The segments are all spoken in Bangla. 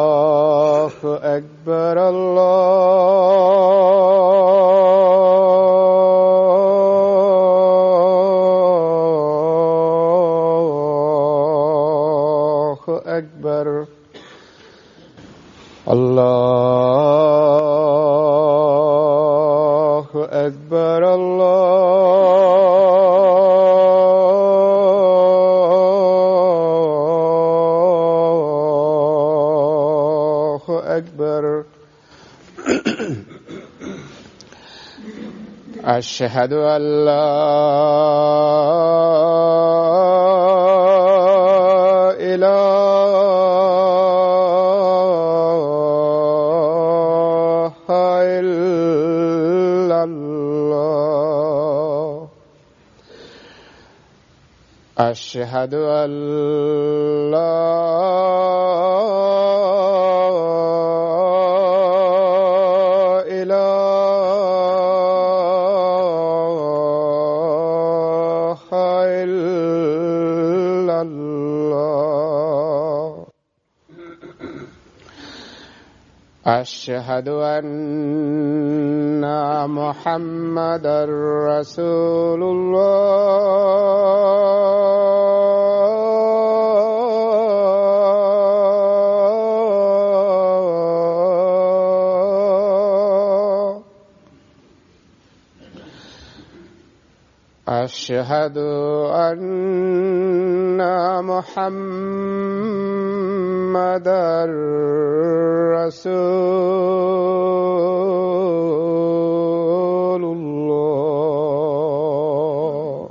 الله أكبر الله أكبر الله أكبر الله أكبر أشهد أن لا إله إلا الله أشهد أن لا إله إلا الله أشهد أن محمدا رسول الله أشهد أن محمدا رسول الله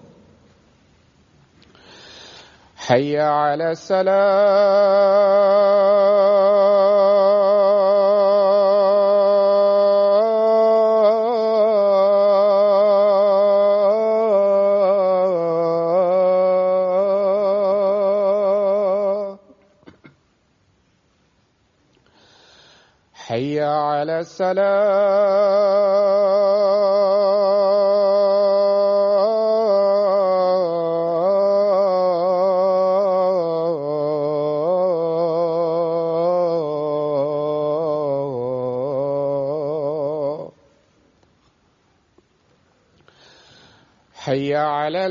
حي على الصلاة حي على الصلاة حي على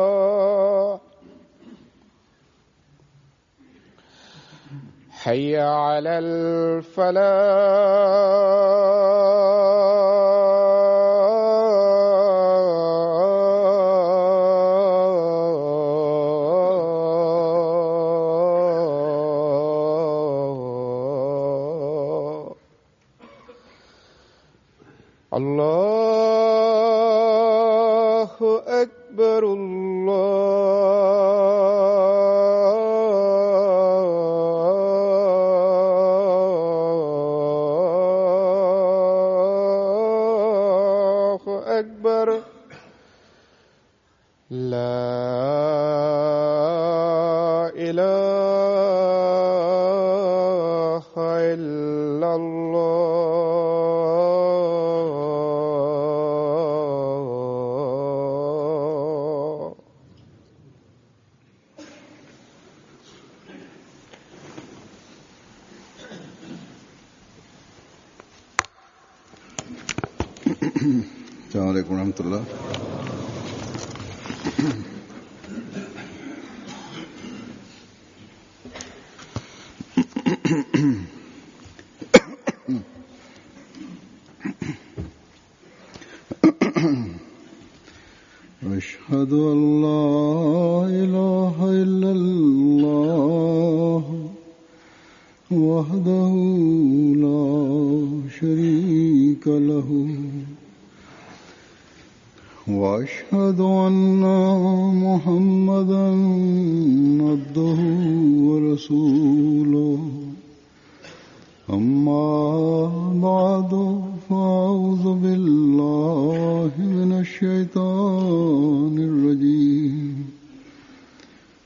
الفلاح حي على الفلاح الله أكبر الله أكبر لا إله إلا الله السلام عليكم ورحمة الله. أشهد أن لا إله إلا الله وحده لا شريك له وأشهد أن محمدا عبده ورسوله أما بعد فأعوذ بالله من الشيطان الرجيم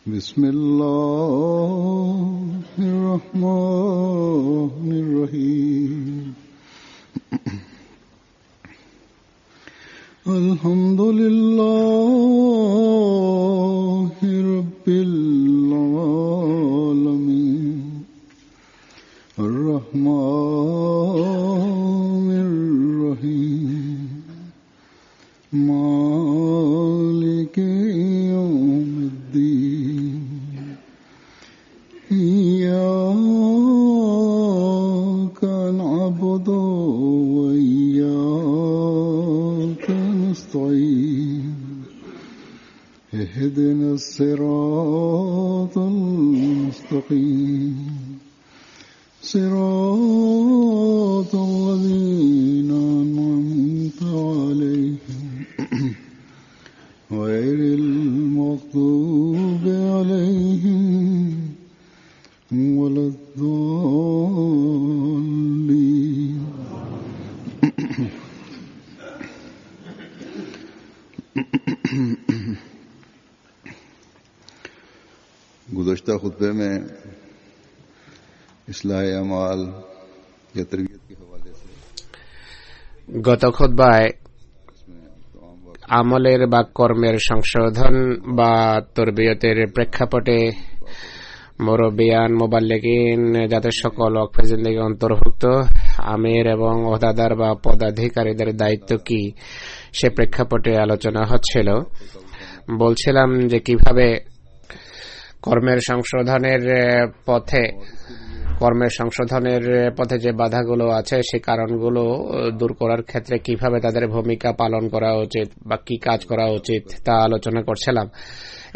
بسم الله الرحمن الرحيم الحمد لله رب العالمين الرحمن الرحيم مالك يوم الدين إياك نعبد وإياك نستعين اهدنا الصراط المستقيم صراط الذين أنعمت عليهم غير المغضوب عليهم ولا الضالين गुज़श्ता खुतबे में इस्लाह अमाल या तरबियत के हवाले से গত খুতবায় আমলের বা কর্মের সংশোধন বা তরবিয়তের প্রেক্ষাপটে মুরব্বিয়ান মুবাল্লিগিন যাদের সকল ওয়াকফে জিন্দেগি অন্তর্ভুক্ত আমির এবং ওহদাদার বা পদাধিকারীদের দায়িত্ব কি সে প্রেক্ষাপটে আলোচনা হচ্ছিল। বলছিলাম যে কিভাবে কর্মের সংশোধনের পথে যে বাধাগুলো আছে সেই কারণগুলো দূর করার ক্ষেত্রে কিভাবে তাদের ভূমিকা পালন করা উচিত বা কি কাজ করা উচিত তা আলোচনা করছিলাম।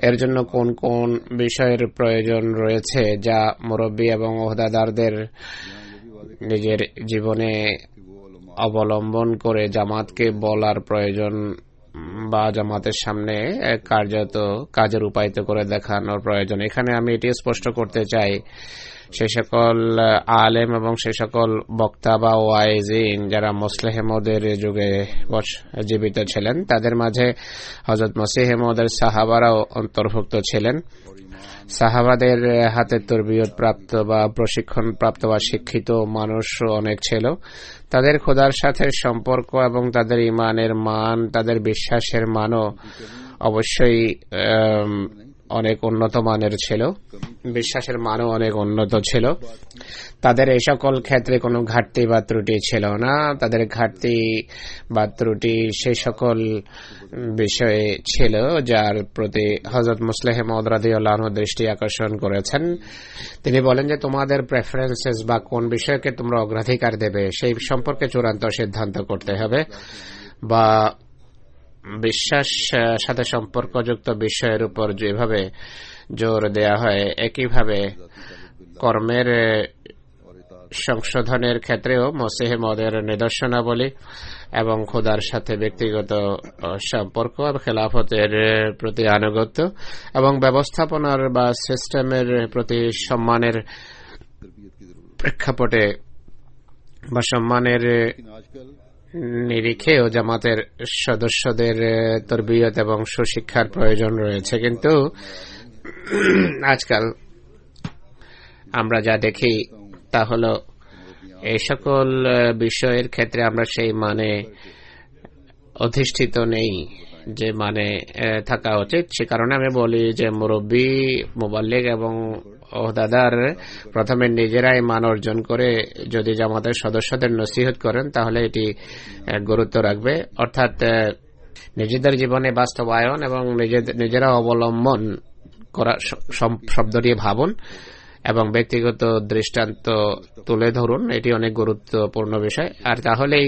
এর জন্য কোন কোন বিষয়ের প্রয়োজন রয়েছে যা মুরব্বী এবং ওহদাদারদের নিজের জীবনে অবলম্বন করে জামাতকে বলার প্রয়োজন বা জামাতের সামনে কার্যত কাজে রূপায়িত করে দেখানোর প্রয়োজন। এখানে আমি এটি স্পষ্ট করতে চাই, সে সকল আলেম এবং সে সকল বক্তা বা ওয়াইজিন যারা মুসলিহ মওদের যুগে জীবিত ছিলেন তাদের মাঝে হযরত মসিহ মওদের সাহাবারাও অন্তর্ভুক্ত ছিলেন। সাহাবাদের হাতে তরবিয়ত প্রাপ্ত বা প্রশিক্ষণ প্রাপ্ত বা শিক্ষিত মানুষ অনেক ছিল। তাদের খোদার সাথে সম্পর্ক এবং তাদের ইমানের মান, তাদের বিশ্বাসের মানও অবশ্যই অনেক উন্নত মানের ছিল, বিশ্বাসের মানও অনেক উন্নত ছিল। তাদের এই সকল ক্ষেত্রে কোনো ঘাটতি বা ত্রুটি ছিল না। তাদের ঘাটতি বা ত্রুটি সেই সকল বিষয়ে ছিল যার প্রতি হযরত মুসলিহ মাউদ রাদিয়াল্লাহু আনহু দৃষ্টি আকর্ষণ করেছেন। তিনি বলেন যে তোমাদের প্রেফারেন্সেস বা কোন বিষয়কে তোমরা অগ্রাধিকার দেবে সেই সম্পর্কে চূড়ান্ত সিদ্ধান্ত করতে হবে, বা বিশ্বাস সাথে সম্পর্কযুক্ত বিষয়ের উপর যেভাবে জোর দেয়া হয় একইভাবে কর্মের সংশোধনের ক্ষেত্রেও মসিহ মওদের নিদর্শনাবলী এবং খোদার সাথে ব্যক্তিগত সম্পর্ক খেলাফতের প্রতি আনুগত্য এবং ব্যবস্থাপনার বা সিস্টেমের প্রতি সম্মানের প্রেক্ষাপটে বা সম্মানের নিরিখেও জামাতের সদস্যদের তরবিয়ত এবং সুশিক্ষার প্রয়োজন রয়েছে। কিন্তু আজকাল আমরা যা দেখি তা হলো এই সকল বিষয়ের ক্ষেত্রে আমরা সেই মানে অধিষ্ঠিত নেই যে মানে থাকা উচিত। সে কারণে আমি বলি যে মুরব্বী, মুবাল্লিগ এবং ওহদাদার প্রথমে নিজেরাই মান অর্জন করে যদি জামাতের সদস্যদের নসিহত করেন তাহলে এটি গুরুত্ব রাখবে, অর্থাৎ নিজেদের জীবনে বাস্তবায়ন এবং নিজেরা অবলম্বন করা শব্দটি ভাবুন এবং ব্যক্তিগত দৃষ্টান্ত তুলে ধরুন, এটি অনেক গুরুত্বপূর্ণ বিষয়। আর তাহলেই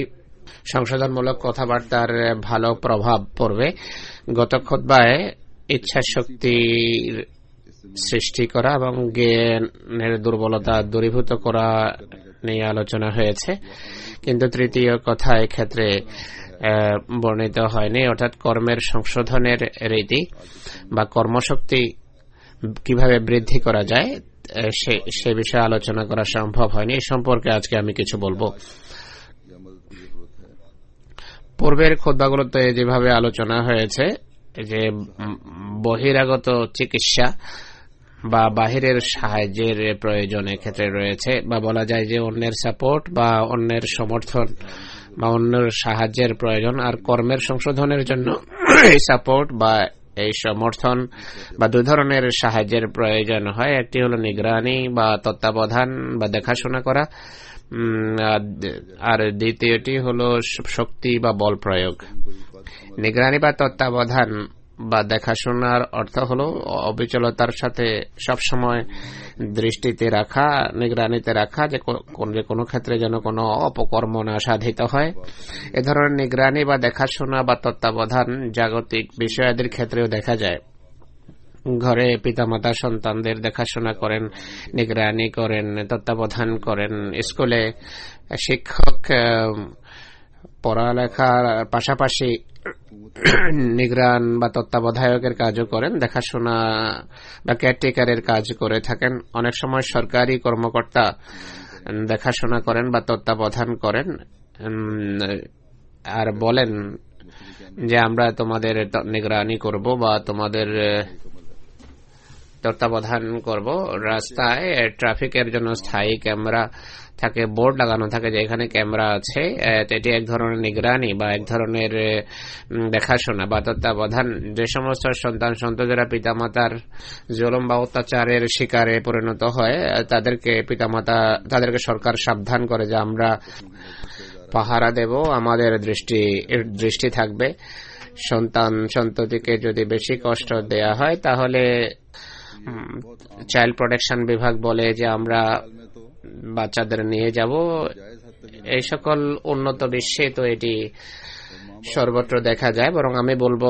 সংশোধনমূলক কথাবার্তার ভালো প্রভাব পড়বে। গত খুতবায় ইচ্ছা শক্তির সৃষ্টি করা এবং জ্ঞানের দুর্বলতা দূরীভূত করা নিয়ে আলোচনা হয়েছে, কিন্তু তৃতীয় কথা এক্ষেত্রে বর্ণিত হয়নি, অর্থাৎ কর্মের সংশোধনের রীতি বা কর্মশক্তি কিভাবে বৃদ্ধি করা যায় সে বিষয়ে আলোচনা করা সম্ভব হয়নি। এই সম্পর্কে আজকে আমি কিছু বলবো। পূর্বের খুতবাগুলোতে যেভাবে আলোচনা হয়েছে যে বহিরাগত চিকিৎসা বা বাহিরের সাহায্যের প্রয়োজনের ক্ষেত্রে রয়েছে, বা বলা যায় যে অন্যের সাপোর্ট বা অন্যের সমর্থন বা অন্যের সাহায্যের প্রয়োজন। আর কর্মের সংশোধনের জন্য এই সাপোর্ট বা এই সমর্থন বা দুই ধরনের সাহায্যের প্রয়োজন হয়। একটি হলো নিগরানি বা তত্ত্বাবধান বা দেখাশোনা করা, আর দ্বিতীয়টি হলো শক্তি বা বল প্রয়োগ। নিগরানি বা তত্ত্বাবধান বা দেখাশোনার অর্থ হলো অবিচলতার সাথে সবসময় দৃষ্টিতে রাখা, নিগরানিতে রাখা, যে কোনো ক্ষেত্রে যেন কোনো অপকর্ম না সাধিত হয়। এ ধরনের নিগরানি বা দেখাশোনা বা তত্ত্বাবধান জাগতিক বিষয়াদির ক্ষেত্রেও দেখা যায়। ঘরে পিতামাতা সন্তানদের দেখাশোনা করেন, নিগরানি করেন, তত্ত্বাবধান করেন। স্কুলে শিক্ষক পড়ালেখার পাশাপাশি নিগরান বা তত্ত্বাবধায়কের কাজও করেন, দেখাশোনা বা কেয়ারটেকারের কাজ করে থাকেন। অনেক সময় সরকারি কর্মকর্তা দেখাশোনা করেন বা তত্ত্বাবধান করেন আর বলেন যে আমরা তোমাদের নিগরানি করব বা তোমাদের তত্ত্বাবধান করব। রাস্তায় ট্রাফিকের জন্য স্থায়ী ক্যামেরা থাকে, বোর্ড লাগানো থাকে যে এখানে ক্যামেরা আছে। এটি এক ধরনের নিগরানি বা এক ধরনের দেখাশোনা বা তত্ত্বাবধান। যে সমস্ত সন্তান সন্ততিরা পিতামাতার জুলুম বা অত্যাচারের শিকারে পরিণত হয় তাদেরকে সরকার সাবধান করে যে আমরা পাহারা দেব, আমাদের দৃষ্টি থাকবে। সন্তান সন্ততিকে যদি বেশি কষ্ট দেয়া হয় তাহলে চাইল্ড প্রোটেকশন বিভাগ বলে যে আমরা বাচ্চাদের নিয়ে যাব। এই সকল উন্নত বিশ্বে তো এটি সর্বত্র দেখা যায়। বরং আমি বলবো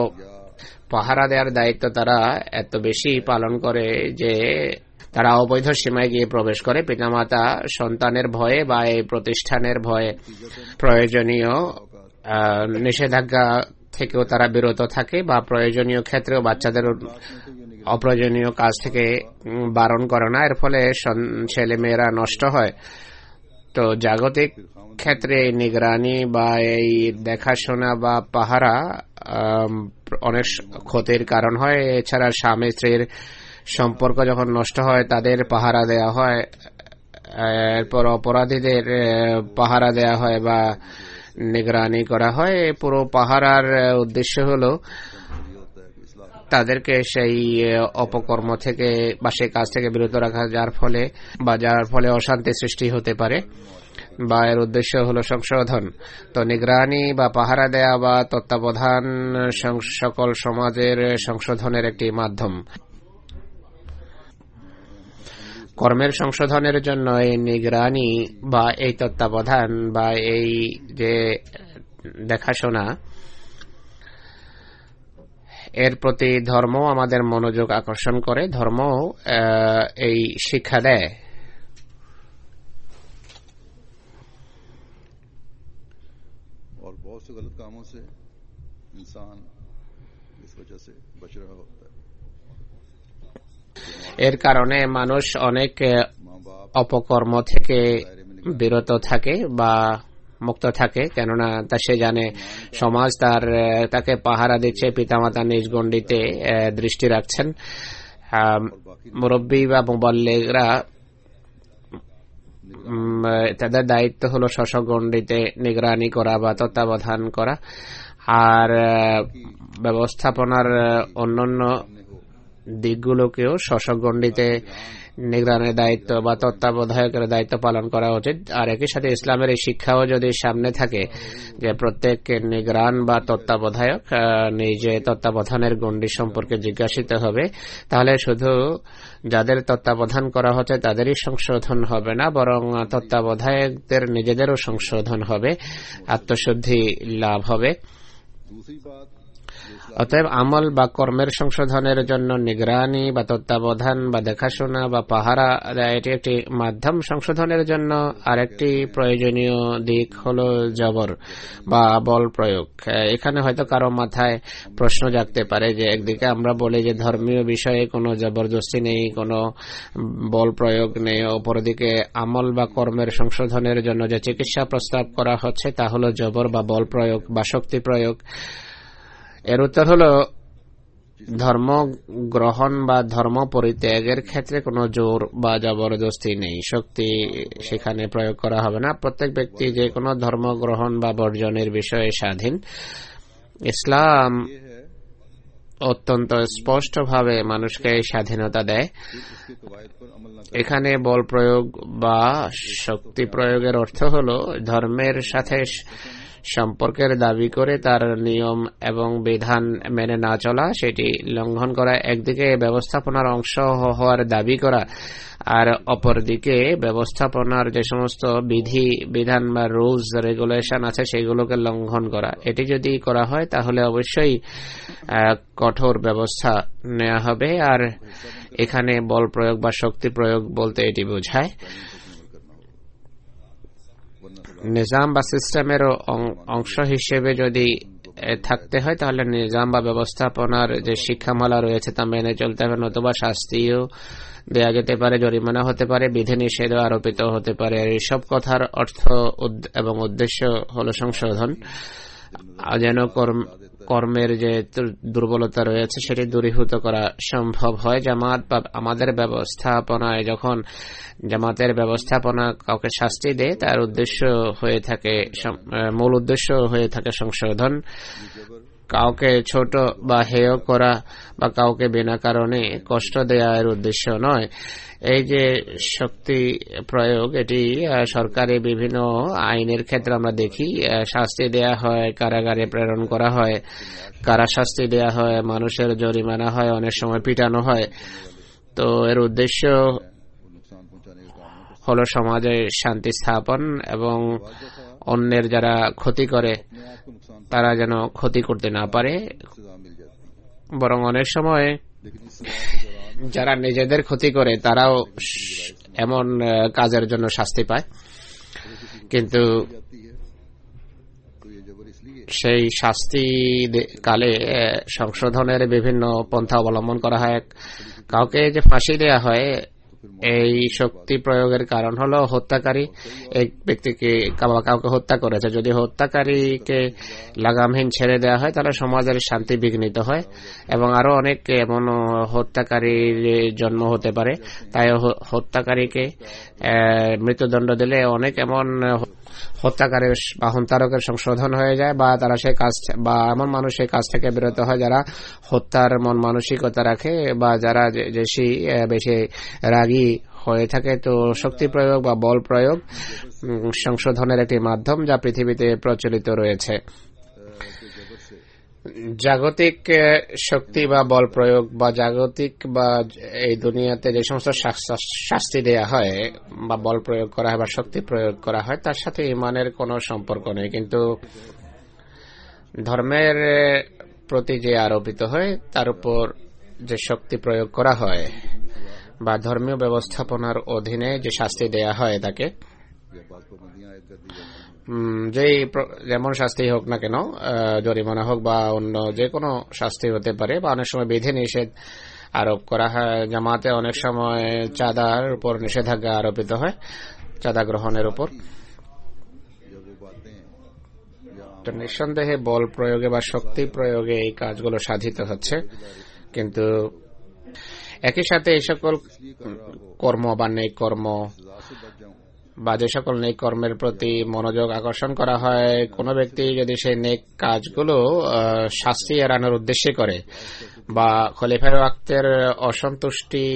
পাহারা দেওয়ার দায়িত্ব তারা এত বেশি পালন করে যে তারা অবৈধ সীমায় গিয়ে প্রবেশ করে। পিতামাতা সন্তানের ভয়ে বা এই প্রতিষ্ঠানের ভয়ে প্রয়োজনীয় নিষেধাজ্ঞা থেকেও তারা বিরত থাকে বা প্রয়োজনীয় ক্ষেত্রেও বাচ্চাদের অপ্রয়োজনীয় কাজ থেকে বারণ করে না। এর ফলে ছেলে মেয়েরা নষ্ট হয়। তো জাগতিক ক্ষেত্রে নিগরানি বা এই দেখাশোনা বা পাহারা অনেক ক্ষতির কারণ হয়। এছাড়া স্বামী স্ত্রীর সম্পর্ক যখন নষ্ট হয় তাদের পাহারা দেয়া হয়, এরপর অপরাধীদের পাহারা দেয়া হয় বা নিগরানি করা হয়। পুরো পাহারার উদ্দেশ্য হলো তাদেরকে সেই অপকর্ম থেকে বা সেই কাজ থেকে বিরত রাখা যার ফলে অশান্তি সৃষ্টি হতে পারে, বা এর উদ্দেশ্য হলো সংশোধন। তো নিগরানি বা পাহারা দেয়া বা তত্ত্বাবধান সকল সমাজের সংশোধনের একটি মাধ্যম। কর্মের সংশোধনের জন্য এই নিগরানি বা এই তত্ত্বাবধান বা এই যে দেখাশোনা, এর প্রতি ধর্ম আমাদের মনোযোগ আকর্ষণ করে। ধর্ম এই শিক্ষা দেয়। और बहुत से गलत कामों से इंसान इस वजह से बच रहा होता है। এর কারণে মানুষ অনেক অপকর্ম থেকে বিরত থাকে বা মুক্ত থাকে, কেননা সে জানে সমাজ তাকে পাহারা দিচ্ছে, পিতামাতা নিজ গণ্ডিতে দৃষ্টি রাখছেন। মুরব্বী বা মুবাল্লিগরা তাদের দায়িত্ব হলো স্বগণ্ডিতে নিগরানি করা বা তত্ত্বাবধান করা। আর ব্যবস্থাপনার অন্যান্য দিকগুলোকেও স্বগণ্ডিতে নিগরানের দায়িত্ব বা তত্ত্বাবধায়কের দায়িত্ব পালন করা উচিত। আর একই সাথে ইসলামের এই শিক্ষাও যদি সামনে থাকে যে প্রত্যেক নিগরান বা তত্ত্বাবধায়ক নিজে তত্ত্বাবধানের গণ্ডি সম্পর্কে জিজ্ঞাসিত হবে, তাহলে শুধু যাদের তত্ত্বাবধান করা হচ্ছে তাদেরই সংশোধন হবে না, বরং তত্ত্বাবধায়কদের নিজেদেরও সংশোধন হবে, আত্মশুদ্ধি লাভ হবে। অতএব আমল বা কর্মের সংশোধনের জন্য নিগরানি বা তত্ত্বাবধান বা দেখাশোনা বা পাহারা এটি একটি মাধ্যম। সংশোধনের জন্য আরেকটি প্রয়োজনীয় দিক হলো জবর বা বল প্রয়োগ। এখানে হয়তো কারো মাথায় প্রশ্ন জাগতে পারে যে একদিকে আমরা বলি যে ধর্মীয় বিষয়ে কোনো জবরদস্তি নেই, কোনো বল প্রয়োগ নেই, অপরদিকে আমল বা কর্মের সংশোধনের জন্য যে চিকিৎসা প্রস্তাব করা হচ্ছে তা হলো জবর বা বল প্রয়োগ বা শক্তি প্রয়োগ। এর উত্তর হলো ধর্ম গ্রহণ বা ধর্ম পরিত্যাগের ক্ষেত্রে কোনো জোর বা জবরদস্তি নেই, শক্তি সেখানে প্রয়োগ করা হবে না। প্রত্যেক ব্যক্তি যে কোনো ধর্ম গ্রহণ বা বর্জনের বিষয়ে স্বাধীন। ইসলাম অত্যন্ত স্পষ্টভাবে মানুষকে স্বাধীনতা দেয়। এখানে বল প্রয়োগ বা শক্তি প্রয়োগের অর্থ হল ধর্মের সাথে সম্পর্কের দাবি করে তার নিয়ম এবং বিধান মেনে না চলা, সেটি লঙ্ঘন করা, একদিকে ব্যবস্থাপনার অংশ হওয়ার দাবি করা আর অপরদিকে ব্যবস্থাপনার যে সমস্ত বিধি বিধান বা রুলস রেগুলেশন আছে সেগুলোকে লঙ্ঘন করা। এটি যদি করা হয় তাহলে অবশ্যই কঠোর ব্যবস্থা নেওয়া হবে। আর এখানে বল প্রয়োগ বা শক্তি প্রয়োগ বলতে এটি বোঝায় নিজাম বা সিস্টেমের অংশ হিসেবে যদি থাকতে হয় তাহলে নিজাম বা ব্যবস্থাপনার যে শিক্ষামালা রয়েছে তা মেনে চলতে হবে, নতুবা শাস্তিও দেয়া যেতে পারে, জরিমানা হতে পারে, বিধিনিষেধও আরোপিত হতে পারে। আর এইসব কথার অর্থ এবং উদ্দেশ্য হল সংশোধন, যেন কর্মের যে দুর্বলতা রয়েছে সেটি দূরীভূত করা সম্ভব হয়। জামাত বা আমাদের ব্যবস্থাপনায় যখন জামাতের ব্যবস্থাপনা কাউকে শাস্তি দেয় তার উদ্দেশ্য হয়ে থাকে, মূল উদ্দেশ্য হয়ে থাকে সংশোধন, কাউকে ছোট বা হেয় করা বা কাউকে বিনা কারণে কষ্ট দেওয়ার উদ্দেশ্য নয়। এই যে শক্তি প্রয়োগ, এটি সরকারি বিভিন্ন আইনের ক্ষেত্রে আমরা দেখি শাস্তি দেয়া হয়, কারাগারে প্রেরণ করা হয়, কারা শাস্তি দেয়া হয়, মানুষের জরিমানা হয়, অনেক সময় পিটানো হয়। তো এর উদ্দেশ্য হলো সমাজে শান্তি স্থাপন এবং অন্যের যারা ক্ষতি করে তারা যেন ক্ষতি করতে না পারে, বরং অনেক সময় যারা নিজেদের ক্ষতি করে তারাও এমন কাজের জন্য শাস্তি পায়, কিন্তু সেই শাস্তি কালে সংশোধনের বিভিন্ন পন্থা অবলম্বন করা হয়। কাউকে যে ফাঁসি দেয়া হয়, এই শক্তি প্রয়োগের কারণ হলো হত্যাকারী এক ব্যক্তিকে কাউকে হত্যা করেছে, যদি হত্যাকারীকে লাগামহীন ছেড়ে দেওয়া হয় তাহলে সমাজের শান্তি বিঘ্নিত হয় এবং আরো অনেক এমন হত্যাকারীর জন্ম হতে পারে। তাই হত্যাকারীকে মৃত্যুদণ্ড দিলে অনেক এমন হত্যাকারীর বা হন্তারকের সংশোধন হয়ে যায়, বা তারা সেই কাজ বা এমন মানুষ সেই কাজ থেকে বিরত হয় যারা হত্যার মন মানসিকতা রাখে বা যারা বেশি রাগী হয়ে থাকে। তো শক্তি প্রয়োগ বা বল প্রয়োগ সংশোধনের একটি মাধ্যম যা পৃথিবীতে প্রচলিত রয়েছে। জাগতিক শক্তি বা বল প্রয়োগ বা জাগতিক বা এই দুনিয়াতে যে সমস্ত শাস্তি দেয়া হয় বা বল প্রয়োগ করা হয় বা শক্তি প্রয়োগ করা হয় তার সাথে ইমানের কোনো সম্পর্ক নেই, কিন্তু ধর্মের প্রতি যে আরোপিত হয় তার উপর যে শক্তি প্রয়োগ করা হয় বা ধর্মীয় ব্যবস্থাপনার অধীনে যে শাস্তি দেয়া হয় তাকে যেমন শাস্তি হোক না কেন, জরিমানা হোক বা অন্য যে কোনো শাস্তি হতে পারে, বা অনেক সময় বিধি নিষেধ আরোপ করা হয়। জামাতে অনেক সময় চাঁদার উপর নিষেধাজ্ঞা আরোপিত হয়, চাঁদা গ্রহণের উপর। নিঃসন্দেহে বল প্রয়োগে বা শক্তি প্রয়োগে এই কাজগুলো সাধিত হচ্ছে, কিন্তু একই সাথে এই সকল কর্ম বা নেক কর্ম বা যে সকল নেক কর্মের প্রতি মনোযোগ আকর্ষণ করা হয়, কোন ব্যক্তি যদি সেই নেক কাজগুলো শাস্তি এড়ানোর উদ্দেশ্যে করে বা খলিফায়ে ওয়াক্তের অসন্তুষ্টি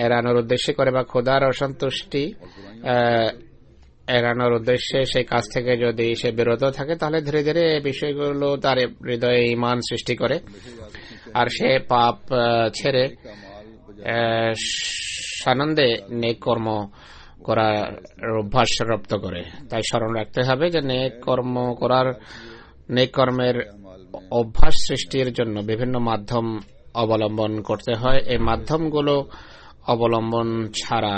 এড়ানোর উদ্দেশ্যে করে বা খোদার অসন্তুষ্টি এড়ানোর উদ্দেশ্যে সেই কাজ থেকে যদি সে বিরত থাকে তাহলে ধীরে ধীরে এই বিষয়গুলো তার হৃদয়ে ঈমান সৃষ্টি করে আর সে পাপ ছেড়ে সানন্দে নেক কর্ম করার অভ্যাস রপ্ত করে। তাই স্মরণ রাখতে হবে যে নেক কর্মের অভ্যাস সৃষ্টির জন্য বিভিন্ন মাধ্যম অবলম্বন করতে হয়। এই মাধ্যমগুলো অবলম্বন ছাড়া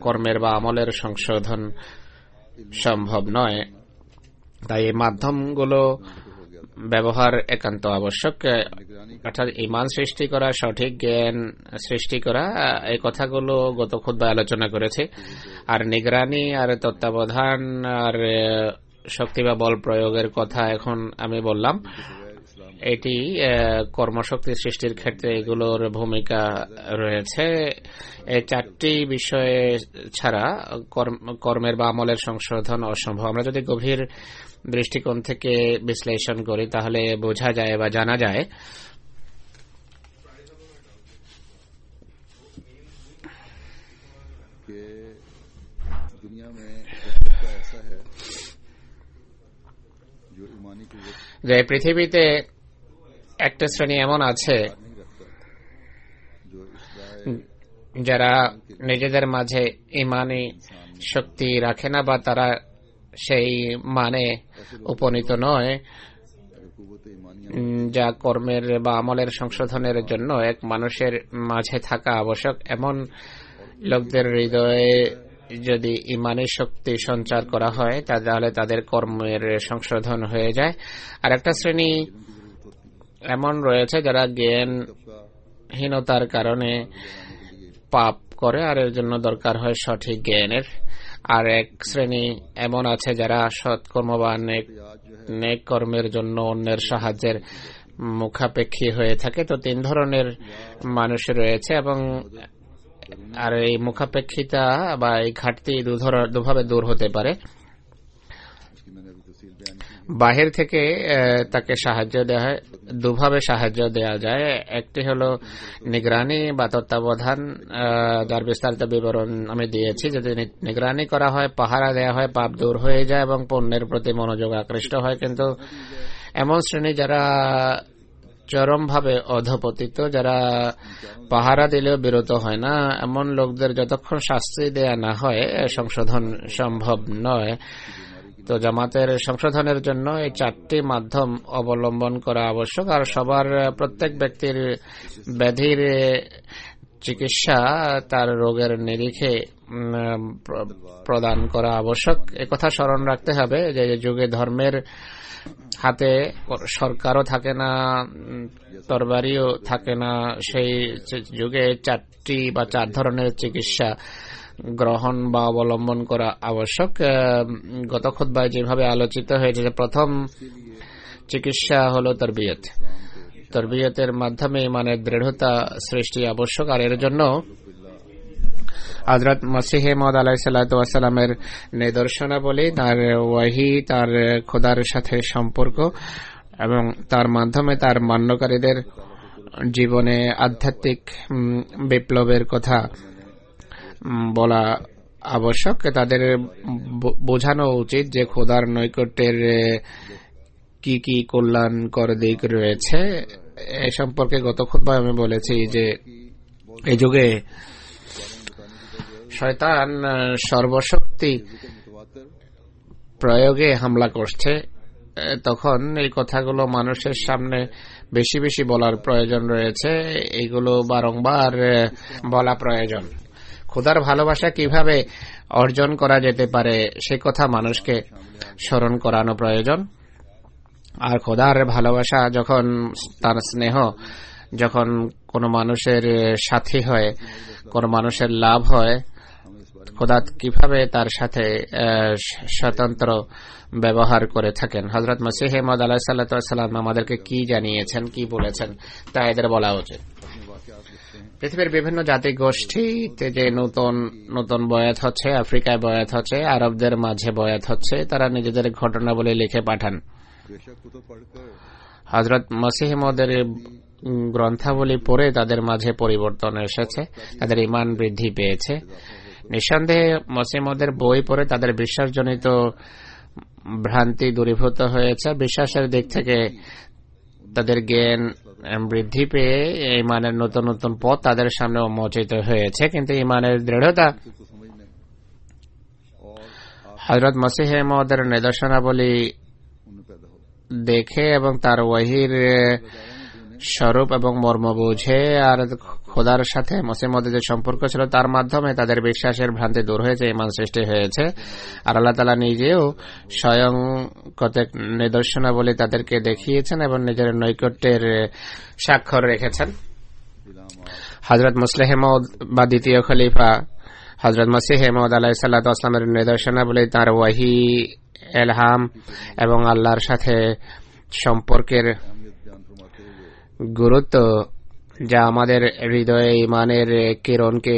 কর্মের বা আমলের সংশোধন সম্ভব নয়। তাই এই মাধ্যমগুলো ব্যবহার একান্ত আবশ্যক। অর্থাৎ ঈমান সৃষ্টি করা, সঠিক জ্ঞান সৃষ্টি করা, এই কথাগুলো গত খুতবায় আলোচনা করেছে। আর নিগরানি আর তত্ত্বাবধান আর শক্তি বা বল প্রয়োগের কথা এখন আমি বললাম। এটি কর্মশক্তি সৃষ্টির ক্ষেত্রে এগুলোর ভূমিকা রয়েছে। এই চারটি বিষয় ছাড়া কর্মের বা আমলের সংশোধন অসম্ভব। আমরা যদি গভীর দৃষ্টিকোণ থেকে বিশ্লেষণ করি তাহলে বোঝা যায় বা জানা যায় যে পৃথিবীতে একটা শ্রেণী এমন আছে যারা নিজেদের মাঝে ইমানি শক্তি রাখে না বা তারা সেই মানে উপনীত নয় যা কর্মের বা আমলের সংশোধনের জন্য এক মানুষের মাঝে থাকা আবশ্যক। এমন লোকদের হৃদয়ে যদি ইমানি শক্তি সঞ্চার করা হয় তাহলে তাদের কর্মের সংশোধন হয়ে যায়। আর একটা শ্রেণী এমন রয়েছে যারা জ্ঞানহীনতার কারণে পাপ করে আর এর জন্য দরকার হয় সঠিক জ্ঞানের। আর এক শ্রেণী এমন আছে যারা সৎকর্ম বা নেক কর্মের জন্য অন্যের সাহায্যের মুখাপেক্ষী হয়ে থাকে। তো তিন ধরনের মানুষ রয়েছে এবং আর এই মুখাপেক্ষিতা বা এই ঘাটতি দুভাবে দূর হতে পারে। বাহির থেকে তাকে সাহায্য দেওয়া হয়, দুভাবে সাহায্য দেওয়া যায়। একটি হলো নিগরানি বা তত্ত্বাবধান, যার বিস্তারিত বিবরণ আমি দিয়েছি। যদি নিগরানি করা হয়, পাহারা দেওয়া হয়, পাপ দূর হয়ে যায় এবং পুণ্যের প্রতি মনোযোগ আকৃষ্ট হয়। কিন্তু এমন শ্রেণী যারা চরমভাবে অধপতিত, যারা পাহারা দিলেও বিরত হয় না, এমন লোকদের যতক্ষণ শাস্তি দেয়া না হয় সংশোধন সম্ভব নয়। তো জামাতের সংশোধনের জন্য এই চারটি মাধ্যম অবলম্বন করা আবশ্যক। আর প্রত্যেক ব্যক্তির ব্যাধির চিকিৎসা তার রোগের নিরিখে প্রদান করা আবশ্যক। একথা স্মরণ রাখতে হবে যে যুগে ধর্মের হাতে সরকারও থাকে না, তরবারিও থাকে না। সেই যুগে চারটি বা চার ধরনের চিকিৎসা গ্রহণ বা অবলম্বন করা আবশ্যক। গত খুতবায় যেভাবে আলোচিত হয়েছে যে প্রথম চিকিৎসা হলো তরবিয়তের মাধ্যমে ইমানের দৃঢ়তা সৃষ্টি আবশ্যক। আর এর জন্য হযরত মসিহ মাউদ আলাইহিস সালাতু ওয়াস সালামের নিদর্শনাবলী, তার ওয়াহি, তার খোদার সাথে সম্পর্ক এবং তার মাধ্যমে তার মান্যকারীদের জীবনে আধ্যাত্মিক বিপ্লবের কথা বলা আবশ্যক। তাদের বোঝানো উচিত যে খোদার নৈকট্যের কি কি কল্যাণকর দিক রয়েছে। এ সম্পর্কে গত খুতবায় আমি বলেছি যে এই যুগে শয়তান সর্বশক্তি প্রয়োগে হামলা করছে। তখন এই কথাগুলো মানুষের সামনে বেশি বেশি বলার প্রয়োজন রয়েছে। এগুলো বারংবার বলা প্রয়োজন। খোদার ভালোবাসা কিভাবে অর্জন করা যেতে পারে সে কথা মানুষকে স্মরণ করানো প্রয়োজন। আর খোদার ভালোবাসা যখন, তার স্নেহ যখন কোনো মানুষের সাথী হয়, কোনো মানুষের লাভ হয়, খোদা কিভাবে তার সাথে স্বতন্ত্র ব্যবহার করে থাকেন। হযরত মসিহ মাউদ আলাইহিস সালাতু ওয়াস সালাম আমাদেরকে কি জানিয়েছেন, কি বলেছেন তা এদের বলা উচিত। পৃথিবীর বিভিন্ন জাতি গোষ্ঠীতে যে নতুন নতুন বয়াত হচ্ছে, আফ্রিকায় বয়াত হচ্ছে, আরবদের মাঝে বয়াত হচ্ছে, তারা নিজেদের ঘটনাবলী লিখে পাঠান। হযরত মসিহ মাউদের গ্রন্থাবলী পড়ে তাদের মাঝে পরিবর্তন এসেছে, তাদের ঈমান বৃদ্ধি পেয়েছে। নিঃসন্দেহে মসিহ মাউদের বই পড়ে তাদের বিশ্বাসজনিত ভ্রান্তি দূরীভূত হয়েছে। বিশ্বাসের দিক থেকে তাদের জ্ঞান বৃদ্ধি পেয়ে ঈমানের নতুন নতুন পথ তাদের সামনে উন্মোচিত হয়েছে। কিন্তু ঈমানের দৃঢ়তা হযরত মসিহ মাউদের নিদর্শনাবলী দেখে এবং তার ওয়াহির স্বরূপ এবং মর্ম বুঝে আর খোদার সাথে মসিহ মাউদের যে সম্পর্ক ছিল তার মাধ্যমে তাদের বিশ্বাসের ভ্রান্তি দূর হয়েছে, ঈমান সৃষ্টি হয়েছে। আর আল্লাহ তাআলা নিজেও স্বয়ং কতক নিদর্শনাবলী তাদেরকে দেখিয়েছেন এবং নিজের নৈকট্যের স্বাক্ষর রেখেছেন। হযরত মুসলিহ মাউদ বা দ্বিতীয় খলিফা হযরত মসিহ মাউদ আলাইহিস সালাতু ওয়াস সালামের নিদর্শনাবলী, তার ওয়াহি, ইলহাম এবং আল্লাহর সাথে সম্পর্কের গুরুত্ব যা আমাদের হৃদয়ে ইমানের কিরণকে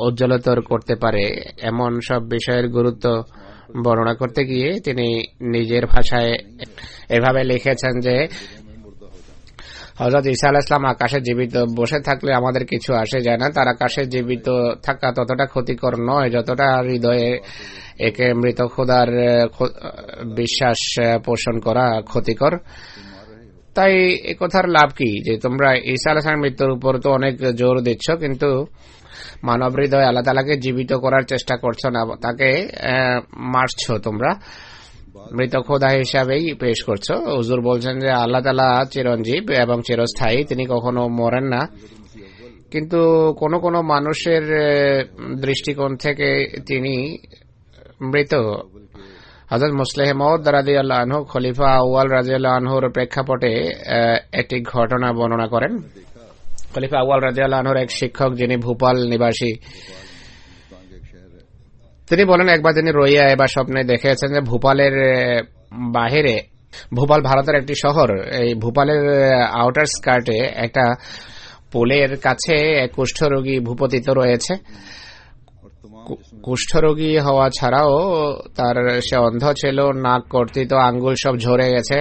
উজ্জ্বলতর করতে পারে, এমন সব বিষয়ের গুরুত্ব বর্ণনা করতে গিয়ে তিনি নিজের ভাষায় এভাবে লিখেছেন যে হযরত ঈসা আলাইহিস সালাম আকাশে জীবিত বসে থাকলে আমাদের কিছু আসে যায় না। তার আকাশে জীবিত থাকা ততটা ক্ষতিকর নয় যতটা হৃদয়ে একে মৃত খোদার বিশ্বাস পোষণ করা ক্ষতিকর। তাই এ কথার লাভ কি যে তোমরা ঈসা আলাইহিস সালামের মৃত্যুর উপর তো অনেক জোর দিচ্ছ, কিন্তু মানব হৃদয় আল্লাহ তাআলাকে জীবিত করার চেষ্টা করছো না, তাকে মারছ, তোমরা মৃত খোদা হিসাবেই পেশ করছো। হুজুর বলছেন যে আল্লাহ তাআলা চিরঞ্জীব এবং চিরস্থায়ী, তিনি কখনো মরেন না, কিন্তু কোন কোন মানুষের দৃষ্টিকোণ থেকে তিনি মৃত। হযরত মুসলিহ মাউদ রাদিয়াল্লাহু আনহু খলিফা আউয়াল রাদিয়াল্লাহু আনহুর প্রেক্ষাপটে একটি ঘটনা বর্ণনা করেন। খলিফা আউয়াল রাদিয়াল্লাহু আনহুর এক শিক্ষক, যিনি ভোপাল নিবাসী, তিনি বলেন একবার তিনি রইয়া এবার স্বপ্নে দেখেছেন যে ভোপালের বাহিরে, ভোপাল ভারতের একটি শহর, এই ভোপালের আউটার স্কার্টে একটা পোলের কাছে এক কুষ্ঠরোগী ভূপতিত রয়েছে। কুষ্ঠরোগী হওয়া ছাড়াও তার সে অন্ধ ছিল, নাক কর্তিত, আঙ্গুল সব ঝরে গেছে,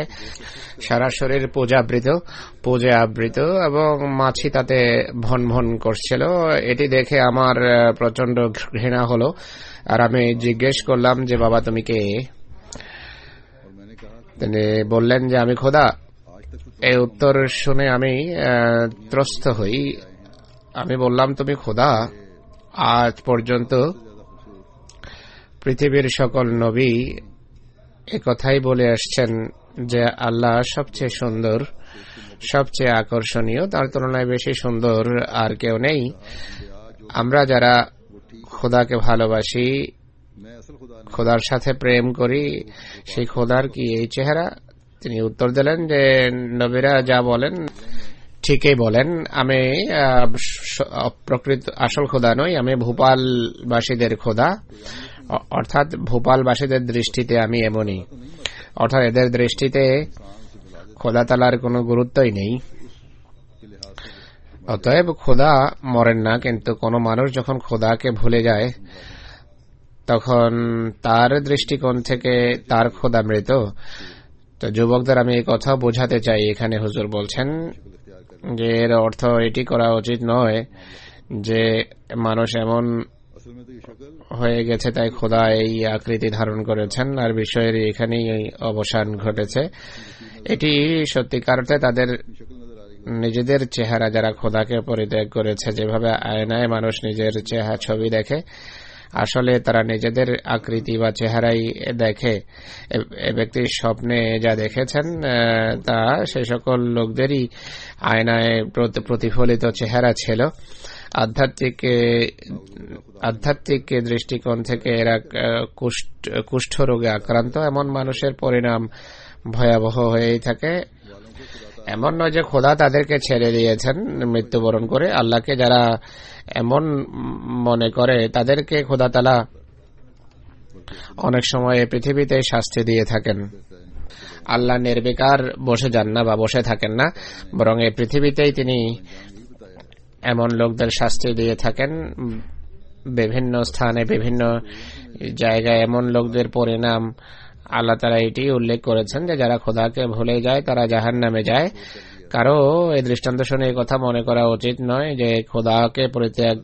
সারা শরীর পূজা আবৃত এবং মাছি তাতে ভন ভন করছিল। এটি দেখে আমার প্রচন্ড ঘৃণা হলো, আর আমি জিজ্ঞেস করলাম যে বাবা তুমি কে? তিনি বললেন যে আমি খোদা। এই উত্তর শুনে আমি ত্রস্ত হই। আমি বললাম তুমি খোদা? আজ পর্যন্ত পৃথিবীর সকল নবী একথাই বলে আসছেন যে আল্লাহ সবচেয়ে সুন্দর, সবচেয়ে আকর্ষণীয়, তার তুলনায় বেশি সুন্দর আর কেউ নেই। আমরা যারা খোদাকে ভালোবাসি, খোদার সাথে প্রেম করি, সেই খোদার কি এই চেহারা? তিনি উত্তর দিলেন যে নবীরা যা বলেন ঠিকই বলেন, আমি প্রকৃত আসল খোদা নই, আমি ভোপালবাসীদের খোদা, অর্থাৎ ভোপালবাসীদের দৃষ্টিতে আমি এমনই, অর্থাৎ এদের দৃষ্টিতে খোদা তাআলার কোনো গুরুত্বই নেই। অতএব খোদা মরেন না, কিন্তু কোন মানুষ যখন খোদাকে ভুলে যায় তখন তার দৃষ্টিকোণ থেকে তার খোদা মৃত। তো যুবকদের আমি এই কথা বোঝাতে চাই, এখানে হুজুর বলছেন যে এর অর্থ এটি করা উচিত নয় যে মানুষ এমন হয়ে গেছে তাই খোদা এই আকৃতি ধারণ করেছেন আর বিষয়ের এখানেই অবসান ঘটেছে। এটি সত্যিকার অর্থে তাদের নিজেদের চেহারা, যারা খোদাকে পরিত্যাগ করেছে, যেভাবে আয়নায় মানুষ নিজের চেহারা ছবি দেখে, আসলে তারা নিজেদের আকৃতি বা চেহারাই দেখে। এ ব্যক্তির স্বপ্নে যা দেখেছেন তা সে সকল লোকদেরই আয়নায় প্রতিফলিত চেহারা ছিল। আধ্যাত্মিক দৃষ্টিকোণ থেকে এরা কুষ্ঠ রোগে আক্রান্ত। এমন মানুষের পরিণাম ভয়াবহ হয়েই থাকে। এমন নয় যে খোদা তাদেরকে ছেড়ে দিয়েছেন মৃত্যুবরণ করে। আল্লাহকে যারা এমন মনে করে তাদেরকে খোদা তাআলা অনেক সময় পৃথিবীতে শাস্তি দিয়ে থাকেন। আল্লাহ নির্বিকার বসে যান না বা বসে থাকেন না, বরং এই পৃথিবীতেই তিনি এমন লোকদের শাস্তি দিয়ে থাকেন। বিভিন্ন স্থানে, বিভিন্ন জায়গায় এমন লোকদের পরিণাম আল্লাহ তাআলা এটি উল্লেখ করেছেন যে যারা খোদাকে ভুলে যায় তারা জাহান্নামে যায়। কারো এই দৃষ্টান্ত শুনে এই কথা মনে করা উচিত নয় যে খোদাকে পরিত্যাগ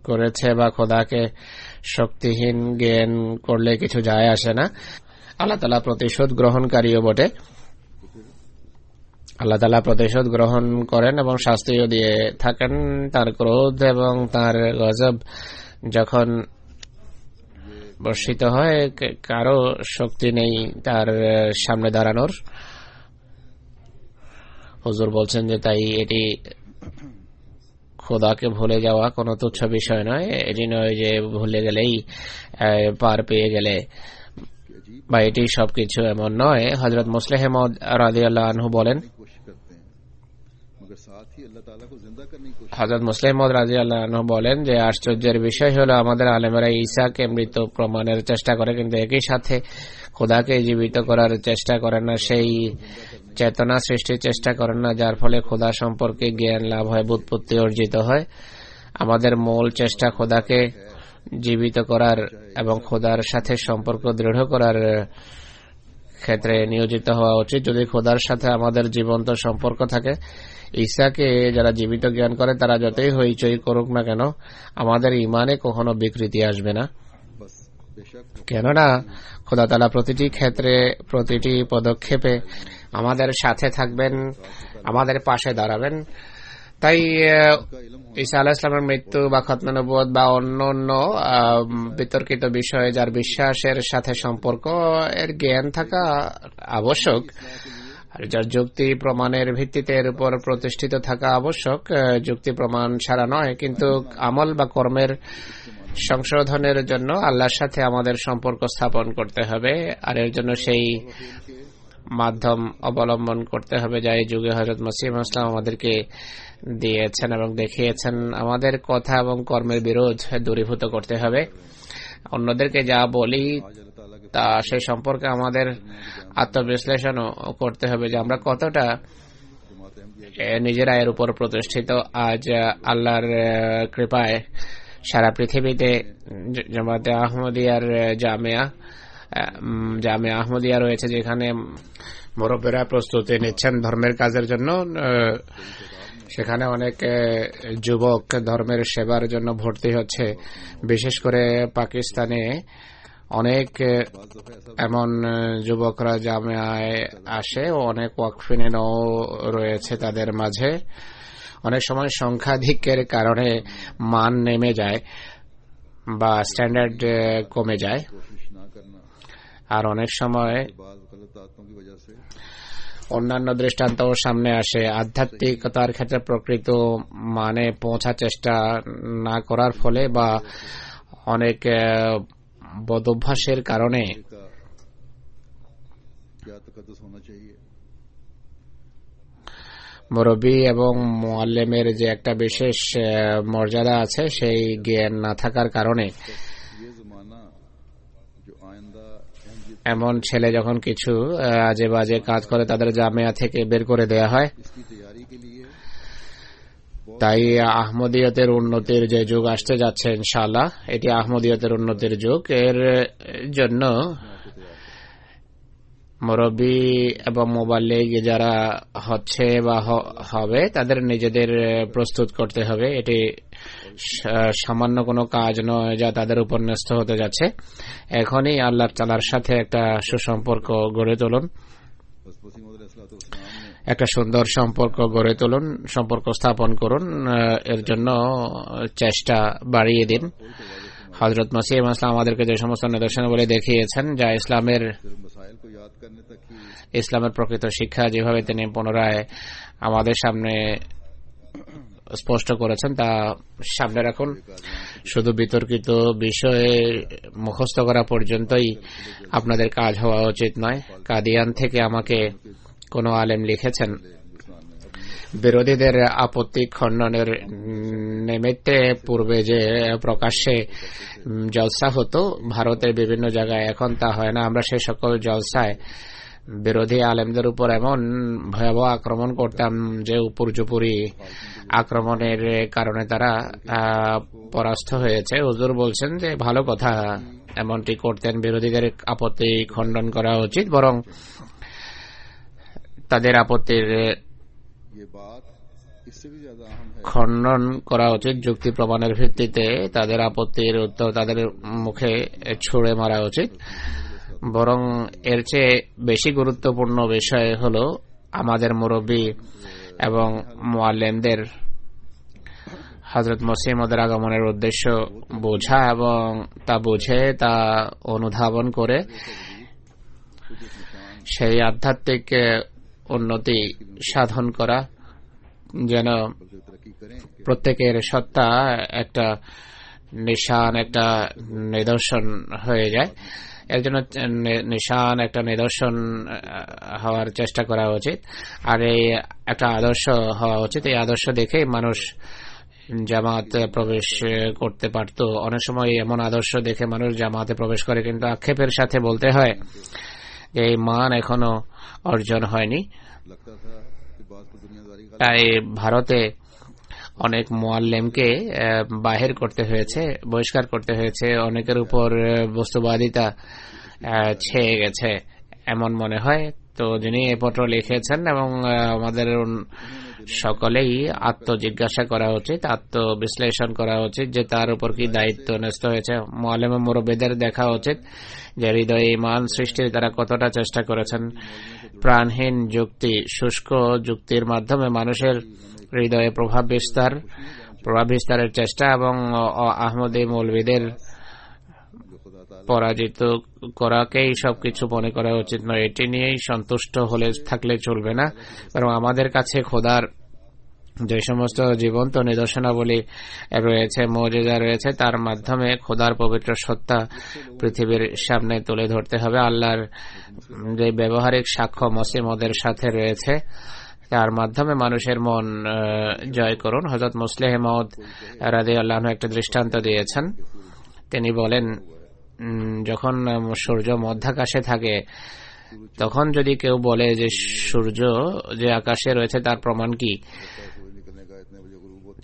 করেছে বা খোদাকে শক্তিহীন জ্ঞান করলে কিছু যায় আসে না। আল্লাহ তাআলা প্রতিশোধ গ্রহণকারীও বটে। আল্লাহ তাআলা প্রতিশোধ গ্রহণ করেন এবং শাস্তিও দিয়ে থাকেন। তার ক্রোধ এবং তার গজব যখন বর্ষিত হয়, কারো শক্তি নেই তার সামনে দাঁড়ানোর। হুজুর বলছেন যে তাই এটি খোদাকে ভুলে যাওয়া কোনো তুচ্ছ বিষয় নয়। এটি নয় যে ভুলে গেলেই পার পেয়ে গেলে বা এটি সবকিছু, এমন নয়। হযরত মুসলিহ মাউদ রাদিয়াল্লাহু আনহু বলেন ही अल्लाह ताला को जिंदा करने की कोशिश হযরত মুসলিম মাউদ রাদিয়াল্লাহু আনহু বলেন যে আশ্চর্যের বিষয় হলো আমাদের আলেমেরা ঈসাকে মৃত প্রমাণের চেষ্টা করে, কিন্তু একই সাথে খোদাকে জীবিত করার চেষ্টা করেন না, সেই চেতনা সৃষ্টির চেষ্টা করেন না যার ফলে খোদা সম্পর্কে জ্ঞান লাভ হয়, বুৎপত্তি অর্জিত হয়। আমাদের মূল চেষ্টা খোদাকে জীবিত করার এবং খোদার সাথে সম্পর্ক দৃঢ় করার ক্ষেত্রে নিয়োজিত হওয়া উচিত। যদি খোদার সাথে আমাদের জীবন্ত সম্পর্ক থাকে, ঈসাকে যারা জীবিত জ্ঞান করে তারা যতই হইচই করুক না কেন, আমাদের ইমানে কখনো বিকৃতি আসবে না। बस बेशक কেননা খোদা তাআলা প্রতিটি ক্ষেত্রে, প্রতিটি পদক্ষেপে আমাদের সাথে থাকবেন, আমাদের পাশে দাঁড়াবেন। তাই ঈসা আলাইহিস সালামের মৃত্যু বা খতমে নবুয়ত বা অন্য অন্য বিতর্কিত বিষয়ে যার বিশ্বাসের সাথে সম্পর্ক, এর জ্ঞান থাকা আবশ্যক, আর যার যুক্তি প্রমাণের ভিত্তিতে এর উপর প্রতিষ্ঠিত থাকা আবশ্যক। যুক্তি প্রমাণ ছাড়া নয়, কিন্তু আমল বা কর্মের সংশোধনের জন্য আল্লাহর সাথে আমাদের সম্পর্ক স্থাপন করতে হবে, আর এর জন্য সেই মাধ্যম অবলম্বন করতে হবে যা এই যুগে হযরত মসিহ মাউদ ইসলাম আমাদেরকে দিয়েছেন এবং দেখিয়েছেন। আমাদের কথা এবং কর্মের বিরোধ দূরীভূত করতে হবে। অন্যদেরকে যা বলি তা সেই সম্পর্কে আমাদের আত্মবিশ্লেষণও করতে হবে যে আমরা কতটা নিজেরা এর উপর প্রতিষ্ঠিত। আজ আল্লাহর কৃপায় সারা পৃথিবীতে জামাতে আহমদিয়ার জামিয়া আহমদিয়া রয়েছে, যেখানে মুরব্বিরা প্রস্তুতি নিচ্ছেন ধর্মের কাজের জন্য। সেখানে অনেক যুবক ধর্মের সেবার জন্য ভর্তি হচ্ছে। বিশেষ করে পাকিস্তানে অনেক এমন যুবকরা জামিয়ায় আসে ও অনেক ওয়াকফিনেও রয়েছে তাদের মাঝে। অনেক সময় সংখ্যাধিক্যের কারণে মান নেমে যায় বা স্ট্যান্ডার্ড কমে যায়, আর অনেক সময় অন্যান্য দৃষ্টান্তও সামনে আসে। আধ্যাত্মিকতার ক্ষেত্রে প্রকৃত মানে পৌঁছার চেষ্টা না করার ফলে বা অনেক বদভ্যাসের কারণে মুরব্বী এবং মুআল্লিমের যে একটা বিশেষ মর্যাদা আছে, সেই জ্ঞান না থাকার কারণে এমন ছেলে যখন কিছু আজে বাজে কাজ করে তাদের জামিয়া থেকে বের করে দেয়া হয়। তাই আহমদিয়তের উন্নতির যে যুগ আসতে যাচ্ছে ইনশাআল্লাহ, এটি আহমদিয়তের উন্নতির যুগ। এর জন্য মুরব্বী এবং মুবাল্লিগ যারা হচ্ছে বা হবে তাদের নিজেদের প্রস্তুত করতে হবে। এটি সামান্য কোনো কাজ নয় যা তাদের উপর ন্যস্ত হতে যাচ্ছে। এখনই আল্লাহ তাআলার সাথে একটা সুসম্পর্ক গড়ে তুলুন, একটা সুন্দর সম্পর্ক গড়ে তুলুন, সম্পর্ক স্থাপন করুন। এর জন্য চেষ্টা বাড়িয়ে দিন। হযরত মসিহ মাউদ ইসলাম আমাদেরকে যে সমস্ত নিদর্শন বলে দেখিয়েছেন, যা ইসলামের প্রকৃত শিক্ষা, যেভাবে তিনি পুনরায় আমাদের সামনে স্পষ্ট করেছেন, তা সামনে রাখুন। শুধু বিতর্কিত বিষয়ে মুখস্থ করা পর্যন্তই আপনাদের কাজ হওয়া উচিত নয়। কাদিয়ান থেকে আমাকে কোনো আলেম লিখেছেন, বিরোধীদের আপত্তি খণ্ডনের নিমিত্তে পূর্বে যে প্রকাশ্যে জলসা হতো ভারতের বিভিন্ন জায়গায়, এখন তা হয় না। আমরা সেই সকল জলসায় বিরোধী আলেমদের উপর এমন ভয়াবহ আক্রমণ করতাম যে উপর্যুপরি আক্রমণের কারণে তারা পরাস্ত হয়েছে। হুজুর বলছেন যে ভালো কথা এমনটি করতেন, বিরোধীদের আপত্তি খণ্ডন করা উচিত, বরং তাদের আপত্তির খণ্ডন করা উচিত। যুক্তি প্রমাণের ভিত্তিতে তাদের আপত্তির উত্তর তাদের মুখে ছুঁড়ে মারা উচিত। বরং এর চেয়ে বেশি গুরুত্বপূর্ণ বিষয় হল আমাদের মুরব্বী এবং মুআল্লিমদের হযরত মসিহ মাউদের আগমনের উদ্দেশ্য বোঝা এবং তা বুঝে তা অনুধাবন করে সেই আধ্যাত্মিক উন্নতি সাধন করা, যেন প্রত্যেকের সত্তা একটা নিশান, একটা নিদর্শন হয়ে যায়। এর জন্য নিশান, একটা নিদর্শন হওয়ার চেষ্টা করা উচিত, আর এই একটা আদর্শ হওয়া উচিত। এই আদর্শ দেখে মানুষ জামাত প্রবেশ করতে পারত। অনেক সময় এমন আদর্শ দেখে মানুষ জামাতে প্রবেশ করে, কিন্তু আক্ষেপের সাথে বলতে হয় যে এই মান এখনো অর্জন হয়নি। তাই ভারতে অনেক মুআল্লিমকে বাহির করতে হয়েছে, বহিষ্কার করতে হয়েছে। অনেকের উপর বস্তুবাদিতা ছেয়ে গেছে এমন মনে হয়। তো যিনি এই পত্র লিখেছেন, এবং আমাদের সকলেই আত্মজিজ্ঞাসা করা উচিত, আত্মবিশ্লেষণ করা উচিত যে তার উপর কি দায়িত্ব ন্যস্ত হয়েছে। মুআল্লিম ও মুরব্বিদের দেখা উচিত যে হৃদয়ে ঈমান সৃষ্টির তারা কতটা চেষ্টা করেছেন। প্রাণহীন যুক্তি, শুষ্ক যুক্তির মাধ্যমে মানুষের হৃদয়ে প্রভাব বিস্তারের চেষ্টা এবং আহমদী মৌলবীদের পরাজিত করাকেই সবকিছু মনে করা উচিত নয়। এটি নিয়েই সন্তুষ্ট হলে থাকলে চলবে না, কারণ আমাদের কাছে খোদার যে সমস্ত জীবন্ত নিদর্শনাবলী রয়েছে, মুজিজা রয়েছে, তার মাধ্যমে খোদার পবিত্র সত্তা পৃথিবীর সামনে তুলে ধরতে হবে। আল্লাহর যে ব্যবহারিক সাক্ষ্য মসিমদের সাথে রয়েছে, তার মাধ্যমে মানুষের মন জয় করুন। হযরত মুসলিহ মাউদ রাদিয়াল্লাহু আনহু একটা দৃষ্টান্ত দিয়েছেন। তিনি বলেন, যখন সূর্য মধ্যাকাশে থাকে, তখন যদি কেউ বলে যে সূর্য যে আকাশে রয়েছে তার প্রমাণ কি,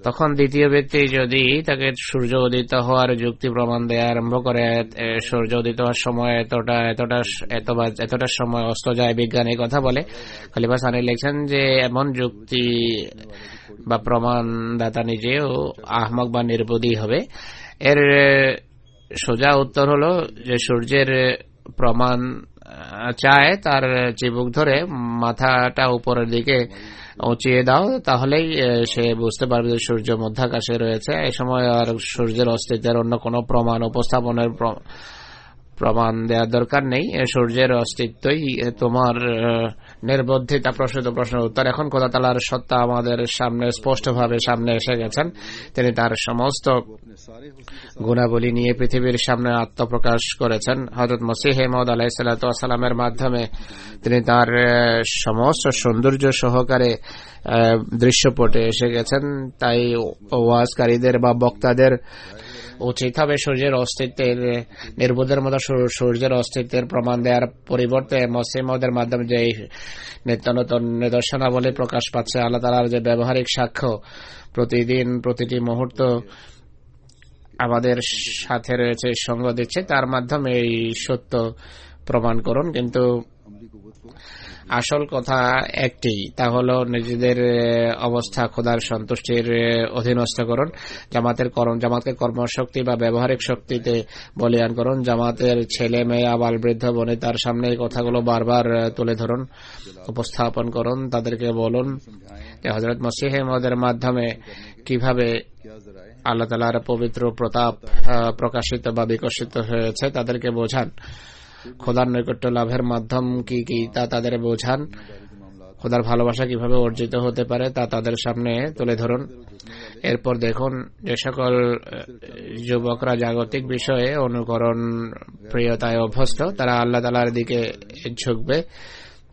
তখন দ্বিতীয় ব্যক্তি যদি তাকে সূর্য উদিত হওয়ার যুক্তি প্রমাণ দেয়া আরম্ভ করে, সূর্য উদিত হওয়ার সময় এতটা সময় অস্ত যায়, বিজ্ঞান এই কথা বলে, খলিফা সানি লিখছেন যে এমন যুক্তি বা প্রমাণ দাতা নিজেও আহমক বা নির্বোধী হবে। এর সোজা উত্তর হলো যে সূর্যের প্রমাণ চায়, তার চিবুক ধরে মাথাটা উপরের দিকে উঁচিয়ে দাও, তাহলেই সে বুঝতে পারবে যে সূর্য মধ্যাকাশে রয়েছে। এই সময় আর সূর্যের অস্তিত্বের অন্য কোনো প্রমাণ উপস্থাপনের প্রমাণ দেওয়ার দরকার নেই। সূর্যের অস্তিত্বই তোমার নির্বুদ্ধিতা প্রশ্নিত প্রশ্নের উত্তর। এখন খোদা তাআলার সত্তা আমাদের সামনে স্পষ্টভাবে সামনে এসে গেছেন। তিনি তার সমস্ত গুণাবলী নিয়ে পৃথিবীর সামনে আত্মপ্রকাশ করেছেন। হযরত মসিহ মাউদ আলাইহিস সালাতু ওয়াস সালামের মাধ্যমে তিনি তার সমস্ত সৌন্দর্য সহকারে দৃশ্যপটে এসে গেছেন। তাই ওয়াজকারীদের বা বক্তাদের উচিত হবে সূর্যের অস্তিত্বের, নির্বোধের মতো সূর্যের অস্তিত্বের প্রমাণ দেওয়ার পরিবর্তে মসিহ মাউদের মাধ্যমে যে নিত্য নতুন নিদর্শনাবলী প্রকাশ পাচ্ছে, আল্লাহ তাআলার যে ব্যবহারিক সাক্ষ্য প্রতিদিন প্রতিটি মুহূর্ত আমাদের সাথে রয়েছে, সঙ্গ দিচ্ছে, তার মাধ্যমে এই সত্য প্রমাণ করুন। কিন্তু আসল কথা একটি, তা হলো নিজেদের অবস্থা খোদার সন্তুষ্টির অধীনস্থ করুন। জামাতকে কর্মশক্তি বা ব্যবহারিক শক্তিতে বলিয়ান করুন। জামাতের ছেলে মেয়ে আবাল বৃদ্ধ বনিতার সামনে এই কথাগুলো বারবার তুলে ধরুন, উপস্থাপন করুন। তাদেরকে বলুন যে হযরত মসিহ মাউদের মাধ্যমে কিভাবে আল্লাহ তাআলার পবিত্র প্রতাপ প্রকাশিত বা বিকশিত হয়েছে, তাদেরকে বোঝান। খোদার নৈকট্য লাভের মাধ্যম কি কি তা তাদের বোঝান। খোদার ভালোবাসা কিভাবে অর্জিত হতে পারে তা তাদের সামনে তুলে ধরুন। এরপর দেখুন যে সকল যুবকরা জাগতিক বিষয়ে অনুকরণ প্রিয়তায় অভ্যস্ত, তারা আল্লাহ তাআলার দিকে ঝুঁকবে।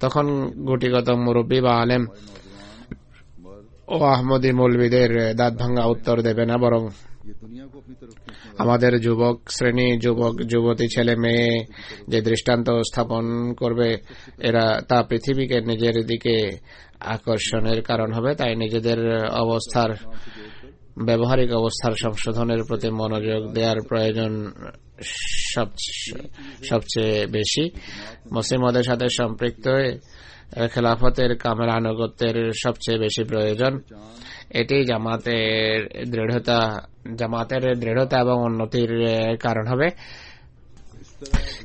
তখন গুটিগত মুরব্বী বা আলেম ও আহমদী মৌলবীদের দাঁত ভাঙা উত্তর দেবে না, বরং আমাদের যুবক শ্রেণী, যুবক যুবতী ছেলে মেয়ে যে দৃষ্টান্ত স্থাপন করবে, এরা তা পৃথিবীকে নিজের দিকে আকর্ষণের কারণ হবে। তাই নিজেদের ব্যবহারিক অবস্থার সংশোধনের প্রতি মনোযোগ দেওয়ার প্রয়োজন সবচেয়ে বেশি। মুসলিমদের সাথে সম্পৃক্ত খেলাফতের কামেল আনুগত্যের সবচেয়ে বেশি প্রয়োজন। এটি জামাতের দৃঢ়তা এবং উন্নতির কারণ হবে।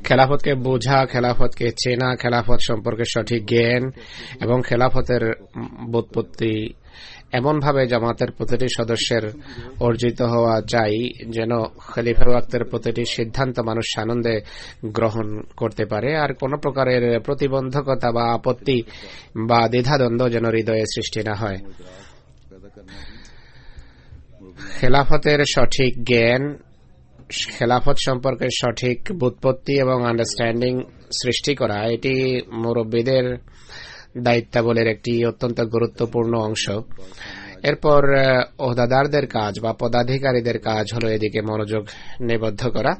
খেলাফতকে বোঝা, খেলাফতকে চেনা, খেলাফত সম্পর্কে সঠিক জ্ঞান এবং খেলাফতের বোধপত্তি এমনভাবে জামাতের প্রতিটি সদস্যের অর্জিত হওয়া চাই যেন খলিফা ওয়াক্তের প্রতিটি সিদ্ধান্ত মানুষ আনন্দে গ্রহণ করতে পারে, আর কোন প্রকারের প্রতিবন্ধকতা বা আপত্তি বা দ্বিধাদ্বন্দ্ব যেন হৃদয়ে সৃষ্টি না হয়। খেলাফতের সঠিক জ্ঞান খেলাফত সম্পর্কে সঠিক বুৎপত্তি এবং আন্ডারস্ট্যান্ডিং সৃষ্টি করা এটি মুরব্বীদের দায়িত্বাবলীর একটি অত্যন্ত গুরুত্বপূর্ণ অংশ। এরপর ওহদাদারদের কাজ বা পদাধিকারীদের কাজ হলো এদিকে মনোযোগ নিবদ্ধ করা।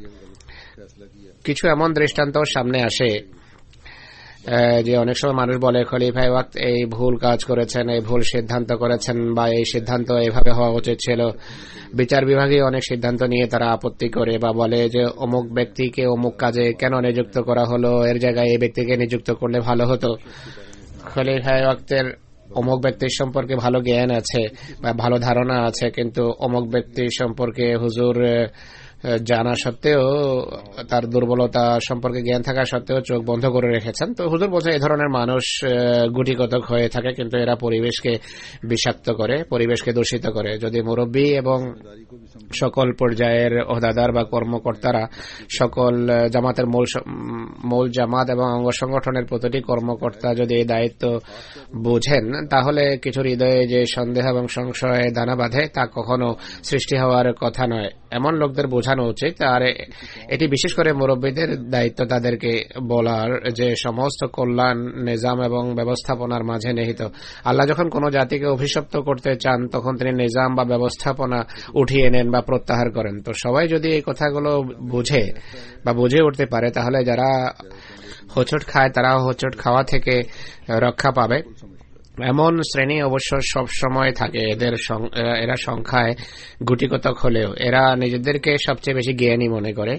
কিছু এমন দৃষ্টান্ত সামনে আসে যে অনেক সময় মানুষ বলে খলিফায়ে ওয়াক্ত এই ভুল কাজ করেছেন, এই ভুল সিদ্ধান্ত করেছেন, বা এই সিদ্ধান্ত এভাবে হওয়া উচিত ছিল। বিচার বিভাগে অনেক সিদ্ধান্ত নিয়ে তারা আপত্তি করে বা বলে যে অমুক ব্যক্তিকে অমুক কাজে কেন নিযুক্ত করা হলো, এর জায়গায় এই ব্যক্তিকে নিযুক্ত করলে ভালো হতো। খলিফায়ে ওয়াক্তের অমুক ব্যক্তির সম্পর্কে ভালো জ্ঞান আছে বা ভালো ধারণা আছে, কিন্তু অমুক ব্যক্তির সম্পর্কে হুজুর জানা সত্ত্বেও, তার দুর্বলতা সম্পর্কে জ্ঞান থাকা সত্ত্বেও চোখ বন্ধ করে রেখেছেন। তো হুজুর বলছেন এই ধরনের মানুষ গুটিকতক হয়ে থাকে, কিন্তু এরা পরিবেশকে বিষাক্ত করে, পরিবেশকে দূষিত করে। যদি মুরব্বী এবং সকল পর্যায়ের ওহদাদার বা কর্মকর্তারা সকল জামাতের মূল জামাত এবং অঙ্গ সংগঠনের প্রতিটি কর্মকর্তা যদি এই দায়িত্ব বুঝেন, তাহলে কিছু হৃদয়ে যে সন্দেহ এবং সংশয়ে দানা বাঁধে তা কখনো সৃষ্টি হওয়ার কথা নয়। এমন লোকদের বোঝানো উচিত। আর এটি বিশেষ করে মুরব্বীদের দায়িত্ব তাদেরকে বলার যে সমস্ত কল্যাণ নিজাম এবং ব্যবস্থাপনার মাঝে নিহিত। আল্লাহ যখন কোন জাতিকে অভিশপ্ত করতে চান তখন তিনি নিজাম বা ব্যবস্থাপনা উঠিয়ে নেন বা প্রত্যাহার করেন। তো সবাই যদি এই কথাগুলো বুঝে বা বুঝে উঠতে পারে, তাহলে যারা হোঁচট খায় তারা হোঁচট খাওয়া থেকে রক্ষা পাবে। এমন শ্রেণী অবশ্য সব সময় থাকে, এরা সংখ্যায় গুটিকতক হলেও এরা নিজেদেরকে সবচেয়ে বেশি জ্ঞানী মনে করে,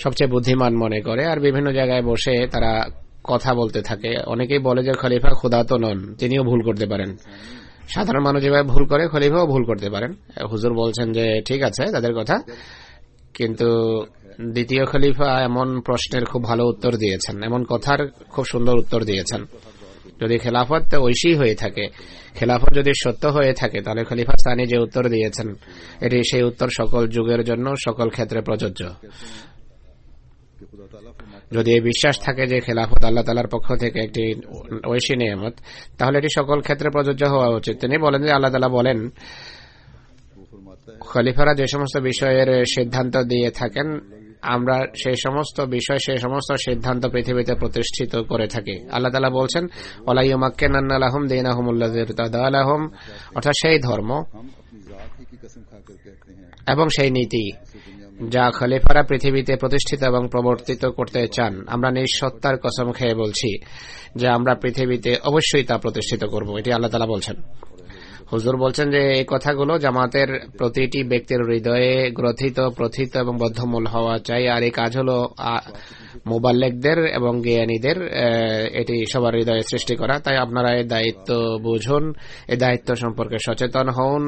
সবচেয়ে বুদ্ধিমান মনে করে, আর বিভিন্ন জায়গায় বসে তারা কথা বলতে থাকে। অনেকেই বলে যে খলিফা খোদা তো নন, তিনিও ভুল করতে পারেন। সাধারণ মানুষ যেভাবে ভুল করে খলিফাও ভুল করতে পারেন। হুজুর বলছেন যে ঠিক আছে তাদের কথা, কিন্তু দ্বিতীয় খলিফা এমন প্রশ্নের খুব ভালো উত্তর দিয়েছেন, এমন কথার খুব সুন্দর উত্তর দিয়েছেন। যদি খেলাফত ঐশী হয়ে থাকে, খেলাফত যদি সত্য হয়ে থাকে, তাহলে খলিফা সানি যে উত্তর দিয়েছেন এটি সেই উত্তর সকল যুগের জন্য সকল ক্ষেত্রে প্রযোজ্য। যদি এই বিশ্বাস থাকে যে খেলাফত আল্লাহ তাআলার পক্ষ থেকে একটি ঐশী নিয়ামত, তাহলে এটি সকল ক্ষেত্রে প্রযোজ্য হওয়া উচিত। তিনি বলেন যে আল্লাহ তাআলা বলেন, খলিফারা যে সমস্ত বিষয়ের সিদ্ধান্ত দিয়ে থাকেন, আমরা সেই সমস্ত বিষয়, সেই সমস্ত সিদ্ধান্ত পৃথিবীতে প্রতিষ্ঠিত করে থাকি। আল্লাহ তাআলা বলছেন, ওয়ালা ইউমাক্কিনান্না লাহুম দীনাহুমুল্লাযী ইরতাদা লাহুম, অর্থাৎ সেই ধর্ম এবং সেই নীতি যা খলিফারা পৃথিবীতে প্রতিষ্ঠিত এবং প্রবর্তিত করতে চান, আমরা নিঃসত্তার কসম খেয়ে বলছি যে আমরা পৃথিবীতে অবশ্যই তা প্রতিষ্ঠিত করব। এটি আল্লাহ তাআলা বলছেন। হুজুর বলছেন যে এই কথাগুলো জামাতের প্রতিটি ব্যক্তির হৃদয়ে গ্রথিত, প্রথিত এবং বদ্ধমূল হওয়া চাই। আর এই কাজ হলো মুবাল্লিগদের এবং জ্ঞানীদের, এটি সবার হৃদয়ে সৃষ্টি করা। তাই আপনারা এই দায়িত্ব বুঝুন, এই দায়িত্ব সম্পর্কে সচেতন হন,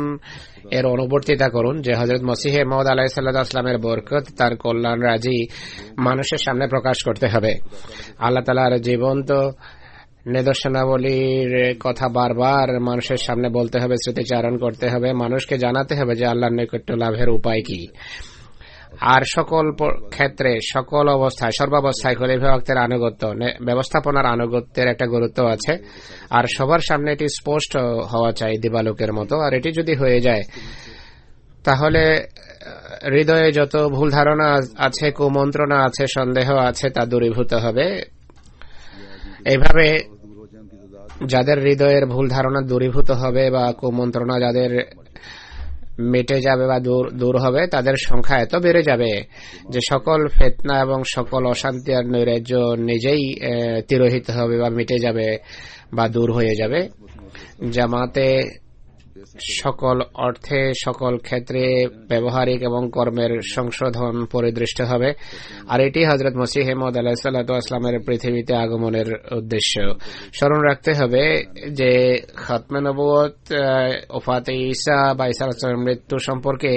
এর অনুবর্তিতা করুন যে হযরত মসিহে মওউদ আলাইহিস সালামের বরকত, তার কল্যাণ রাজি মানুষের সামনে প্রকাশ করতে হবে। আল্লাহ তাআলার জীবন্ত নিদর্শনাবলীর কথা বারবার মানুষের সামনে বলতে হবে, স্মৃতিচারণ করতে হবে, মানুষকে জানাতে হবে যে আল্লাহর নৈকট্য লাভের উপায় কি। আর সকল ক্ষেত্রে, সকল অবস্থায়, সর্বাবস্থায় খলিফা ওয়াক্তের আনুগত্য, ব্যবস্থাপনার আনুগত্যের একটা গুরুত্ব আছে। আর সবার সামনে এটি স্পষ্ট হওয়া চাই দিবালোকের মতো। আর এটি যদি হয়ে যায়, তাহলে হৃদয়ে যত ভুল ধারণা আছে, কুমন্ত্রণা আছে, সন্দেহ আছে, তা দূরীভূত হবে। এইভাবে যাদের হৃদয়ের ভুল ধারণা দূরীভূত হবে বা কুমন্ত্রণা যাদের মিটে যাবে বা দূর হবে, তাদের সংখ্যা এত বেড়ে যাবে যে সকল ফিতনা এবং সকল অশান্তি আর নৈরাজ্য নিজেই তিরোহিত হবে বা মিটে যাবে বা দূর হয়ে যাবে। জামাতে সকল অর্থে, সকল ক্ষেত্রে ব্যবহারিক এবং কর্মের সংশোধন পরিদৃষ্ট হবে। আর এটি হযরত মসিহ মওউদ আলাইহিস সালাতু ওয়াস সালামের পৃথিবীতে আগমনের উদ্দেশ্য। স্মরণ রাখতে হবে যে খাতমে নবুয়ত, ওফাতে ঈসা বা ঈসা আলাইহিস সালামের মৃত্যু সম্পর্কে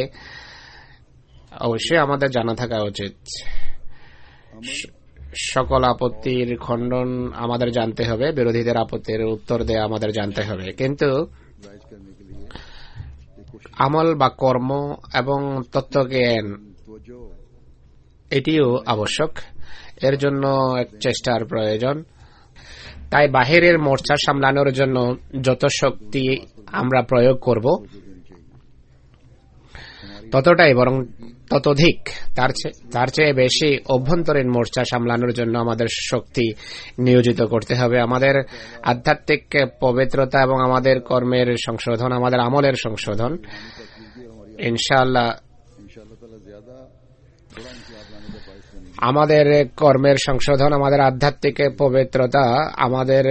অবশ্যই আমাদের জানা থাকা উচিত। সকল আপত্তির খণ্ডন আমাদের জানতে হবে, বিরোধীদের আপত্তির উত্তর দেয়া আমাদের জানতে হবে, কিন্তু আমল বা কর্ম এবং তত্ত্বজ্ঞান এটিও আবশ্যক। এর জন্য এক চেষ্টার প্রয়োজন। তাই বাহিরের মোর্চা সামলানোর জন্য যত শক্তি আমরা প্রয়োগ করব, ততটাই বরং ততোধিক তার চেয়ে বেশি অভ্যন্তরীণ মোর্চা সামলানোর জন্য আমাদের শক্তি নিয়োজিত করতে হবে। আমাদের আধ্যাত্মিক পবিত্রতা এবং আমাদের কর্মের সংশোধন, আমাদের আমলের সংশোধন ইনশাআল্লাহ আমাদের কর্মের সংশোধন, আমাদের আধ্যাত্মিক পবিত্রতা আমাদের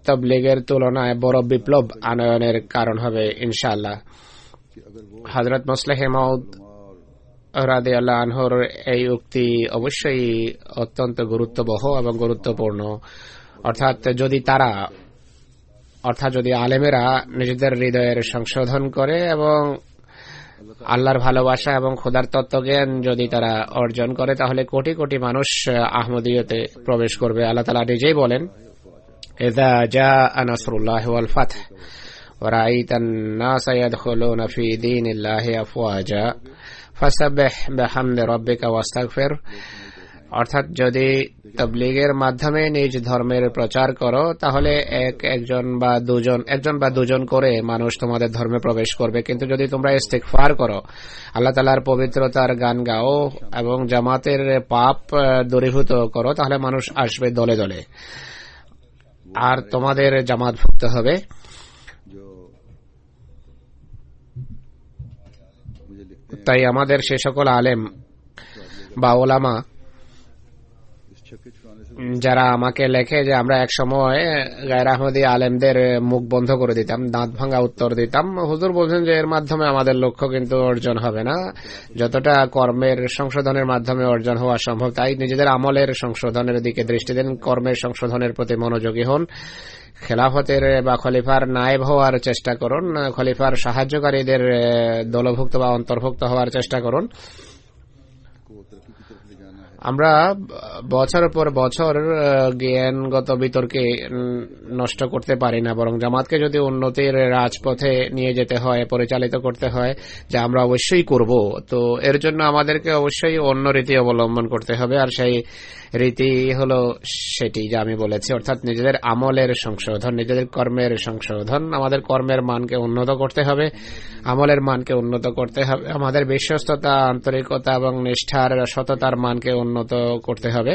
তাবলীগের তুলনায় বড় বিপ্লব আনয়নের কারণ হবে ইনশাআল্লাহ। হযরত মুসলিহ মাউদ রাদিয়াল্লাহু আনহুর এই উক্তি অবশ্যই অত্যন্ত গুরুত্ববহ এবং গুরুত্বপূর্ণ। যদি আলেমেরা নিজেদের হৃদয়ের সংশোধন করে এবং আল্লাহর ভালোবাসা এবং খোদার তত্ত্বজ্ঞান যদি তারা অর্জন করে, তাহলে কোটি কোটি মানুষ আহমদিয়তে প্রবেশ করবে। আল্লাহ তাআলা নিজেই বলেন, ইযা জাআ নাসরুল্লাহি ওয়াল ফাতহ ওয়া রাআইতান নাসা ইয়াদখুলুনা ফি দীনিল্লাহি আফওয়াজা ফাসাব্বিহ বিহামদি রাব্বিকা ওয়াস্তাগফির। অর্থাৎ যদি তাবলীগের মাধ্যমে নিজ ধর্মের প্রচার করো, তাহলে একজন বা দুজন করে মানুষ তোমাদের ধর্মে প্রবেশ করবে। কিন্তু যদি তোমরা ইস্তিগফার করো, আল্লাহ তাআলার পবিত্রতার গান গাও এবং জামাতের পাপ দূরীভূত করো, তাহলে মানুষ আসবে দলে দলে আর তোমাদের জামাতভুক্ত হবে। তাই আমাদের সে সকল আলেম বা ওলামা যারা আমাকে লেখে যে আমরা এক সময় গায়র আহমদী আলেমদের মুখ বন্ধ করে দিতাম, দাঁত ভাঙা উত্তর দিতাম, হুজুর বলছেন যে এর মাধ্যমে আমাদের লক্ষ্য কিন্তু অর্জন হবে না, যতটা কর্মের সংশোধনের মাধ্যমে অর্জন হওয়া সম্ভব। তাই নিজেদের আমলের সংশোধনের দিকে দৃষ্টি দেন, কর্মের সংশোধনের প্রতি মনোযোগী হন, খেলাফতের বা খলিফার নায়েব হওয়ার চেষ্টা করুন, খলিফার সাহায্যকারীদের দলভুক্ত বা অন্তর্ভুক্ত হওয়ার চেষ্টা করুন। আমরা বছরের পর বছর জ্ঞানগত বিতর্কে নষ্ট করতে পারি না, বরং জামাতকে যদি উন্নতির রাজপথে নিয়ে যেতে হয়, পরিচালিত করতে হয়, যা আমরা অবশ্যই করব, তো এর জন্য আমাদেরকে অবশ্যই অন্য রীতি অবলম্বন করতে হবে। আর সেই রীতি হলো সেটি যা আমি বলেছি, অর্থাৎ নিজেদের আমলের সংশোধন, নিজেদের কর্মের সংশোধন। আমাদের কর্মের মানকে উন্নত করতে হবে, আমলের মানকে উন্নত করতে হবে, আমাদের বিশ্বস্ততা, আন্তরিকতা এবং নিষ্ঠার সততার মানকে উন্নত করতে হবে।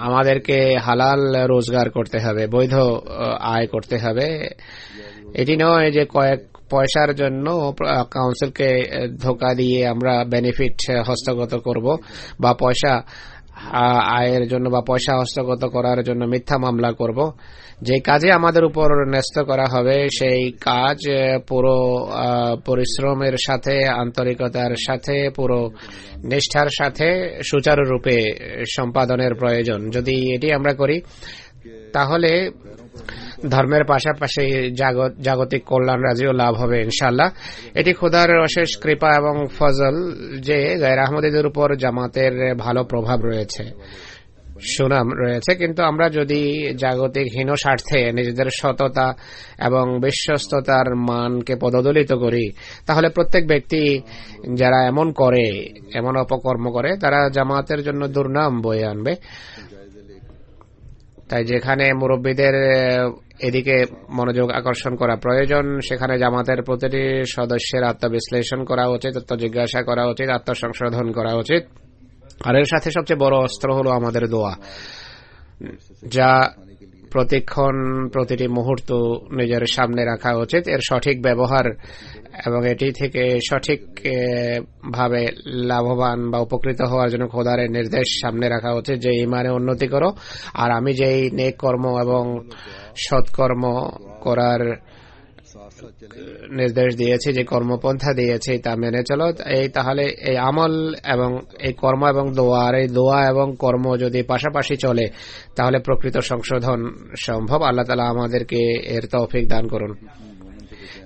আমাদেরকে হালাল রোজগার করতে হবে, বৈধ আয় করতে হবে। এটি নয় যে কয়েক পয়সার জন্য কাউন্সিলকে ধোঁকা দিয়ে আমরা বেনিফিট হস্তগত করব বা পয়সা আয়ের জন্য বা পয়সা হস্তগত করার জন্য মিথ্যা মামলা করব। যে কাজে আমাদের উপর ন্যস্ত করা হবে সেই কাজ পুরো পরিশ্রমের সাথে, আন্তরিকতার সাথে, পুরো নিষ্ঠার সাথে সুচারুরূপে সম্পাদনের প্রয়োজন। যদি এটি আমরা করি, তাহলে ধর্মের পাশাপাশি জাগতিক কল্যাণ রাজিও লাভ হবে ইনশাআল্লাহ। এটি খোদার অশেষ কৃপা এবং ফজল যে গায়র আহমদীদের উপর জামাতের ভালো প্রভাব রয়েছে, সুনাম রয়েছে। কিন্তু আমরা যদি জাগতিক হীন স্বার্থে নিজেদের সততা এবং বিশ্বস্ততার মানকে পদদলিত করি, তাহলে প্রত্যেক ব্যক্তি যারা এমন অপকর্ম করে, তারা জামাতের জন্য দুর্নাম বয়ে আনবে। তাই যেখানে মুরব্বীদের এদিকে মনোযোগ আকর্ষণ করা প্রয়োজন, সেখানে জামাতের প্রতিটি সদস্যের আত্মবিশ্লেষণ করা উচিত, আত্মজিজ্ঞাসা করা উচিত, আত্মসংশোধন করা উচিত। আর এর সাথে সবচেয়ে বড় অস্ত্র হলো আমাদের দোয়া, যা প্রতিক্ষণ প্রতিটি মুহূর্ত নিজের সামনে রাখা উচিত। এর সঠিক ব্যবহার এবং এটি থেকে সঠিক ভাবে লাভবান বা উপকৃত হওয়ার জন্য খোদার নির্দেশ সামনে রাখা উচিত যে ঈমানে উন্নতি করো, আর আমি যেই নেক কর্ম এবং সৎকর্ম করার নির্দেশ দিয়েছি, যে কর্মপন্থা দিয়েছি, তা মেনে চলো। তাহলে এই আমল এবং এই কর্ম এবং দোয়া এবং কর্ম যদি পাশাপাশি চলে, তাহলে প্রকৃত সংশোধন সম্ভব। আল্লাহ তাআলা আমাদেরকে এর তৌফিক দান করুন।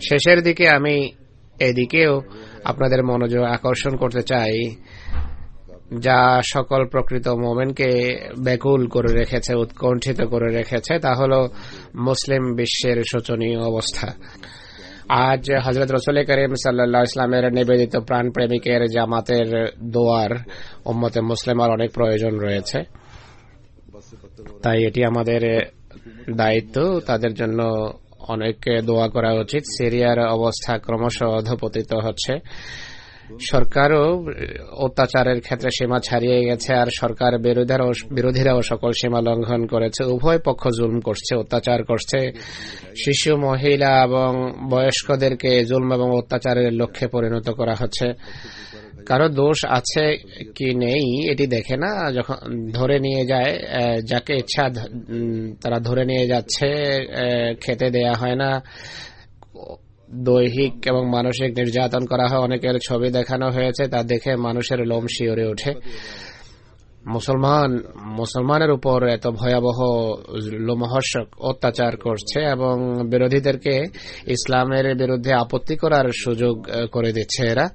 শেষের দিকে আমি এদিকেও আপনাদের মনোযোগ আকর্ষণ করতে চাই, যা সকল প্রকৃত মোমেনকে ব্যাকুল করে রেখেছে, উৎকণ্ঠিত করে রেখেছে, তা হল মুসলিম বিশ্বের শোচনীয় অবস্থা। আজ হযরত রাসূল করিম সাল্লাল্লাহু আলাইহি ওয়াসাল্লামের নিবেদিত প্রাণ প্রেমিকের জামাতের দোয়ার উম্মতে মুসলিমার অনেক প্রয়োজন রয়েছে। তাই এটি আমাদের দায়িত্ব তাদের জন্য অনেককে দোয়া করা উচিত। সিরিয়ার অবস্থা ক্রমশ অধঃপতিত হচ্ছে। সরকারও অত্যাচারের ক্ষেত্রে সীমা ছাড়িয়ে গেছে, আর সরকার বিরোধীরাও সকল সীমা লঙ্ঘন করেছে। উভয় পক্ষ জুলুম করছে, অত্যাচার করছে। শিশু, মহিলা এবং বয়স্কদেরকে জুলুম এবং অত্যাচারের লক্ষ্যে পরিণত করা হচ্ছে। কারো দোষ আছে কি নেই এটি দেখে না, যখন ধরে নিয়ে যায় যাকে ইচ্ছা তারা ধরে নিয়ে যাচ্ছে, খেতে দেয়া হয় না, দৈহিক এবং মানসিক নির্যাতন করা হয়। অনেকের ছবি দেখানো হয়েছে, তা দেখে মানুষের লোম শিওরে ওঠে। মুসলমানের উপর এত ভয়াবহ লোমহর্ষক অত্যাচার করছে এবং বিরোধীদেরকে ইসলামের বিরুদ্ধে আপত্তি করার সুযোগ করে দিচ্ছে এরা।